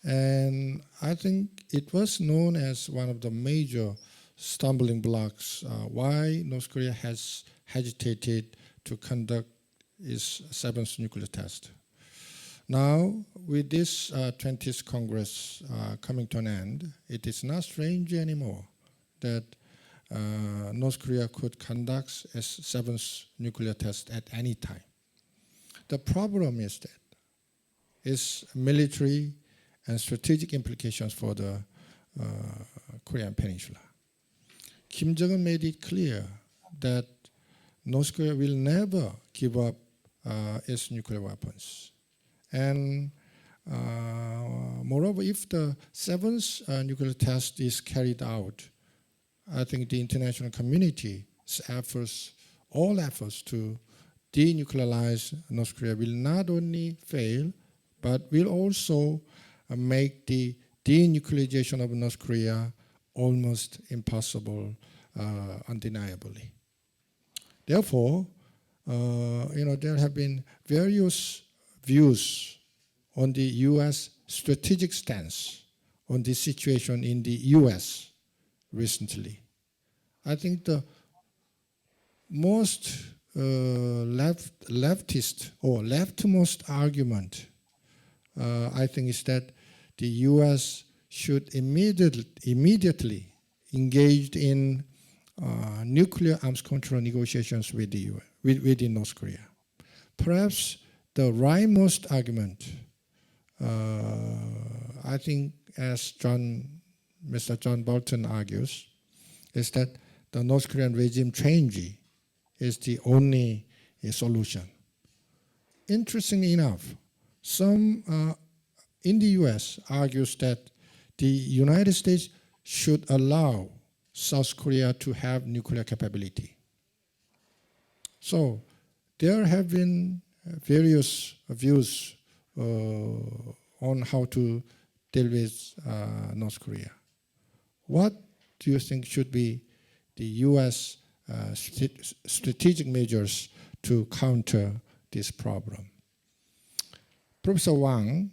And I think it was known as one of the major stumbling blocks why North Korea has hesitated to conduct its seventh nuclear test. Now, with this 20th Congress coming to an end, it is not strange anymore that North Korea could conduct its seventh nuclear test at any time. The problem is that its military and strategic implications for the Korean Peninsula. Kim Jong-un made it clear that North Korea will never give up its nuclear weapons. And moreover, if the seventh nuclear test is carried out, I think the international community's efforts, all efforts to denuclearize North Korea will not only fail, but will also make the denuclearization of North Korea almost impossible, undeniably. Therefore, there have been various views on the U.S. strategic stance on this situation in the U.S. recently. I think the most leftist or leftmost argument, I think, is that the U.S. should immediately engage in nuclear arms control negotiations with the US, with North Korea. Perhaps the rightmost argument, I think, as Mr. John Bolton argues, is that the North Korean regime change is the only solution. Interestingly enough, some in the US argues that the United States should allow South Korea to have nuclear capability. So there have been various views on how to deal with North Korea. What do you think should be the US strategic measures to counter this problem? Professor Wang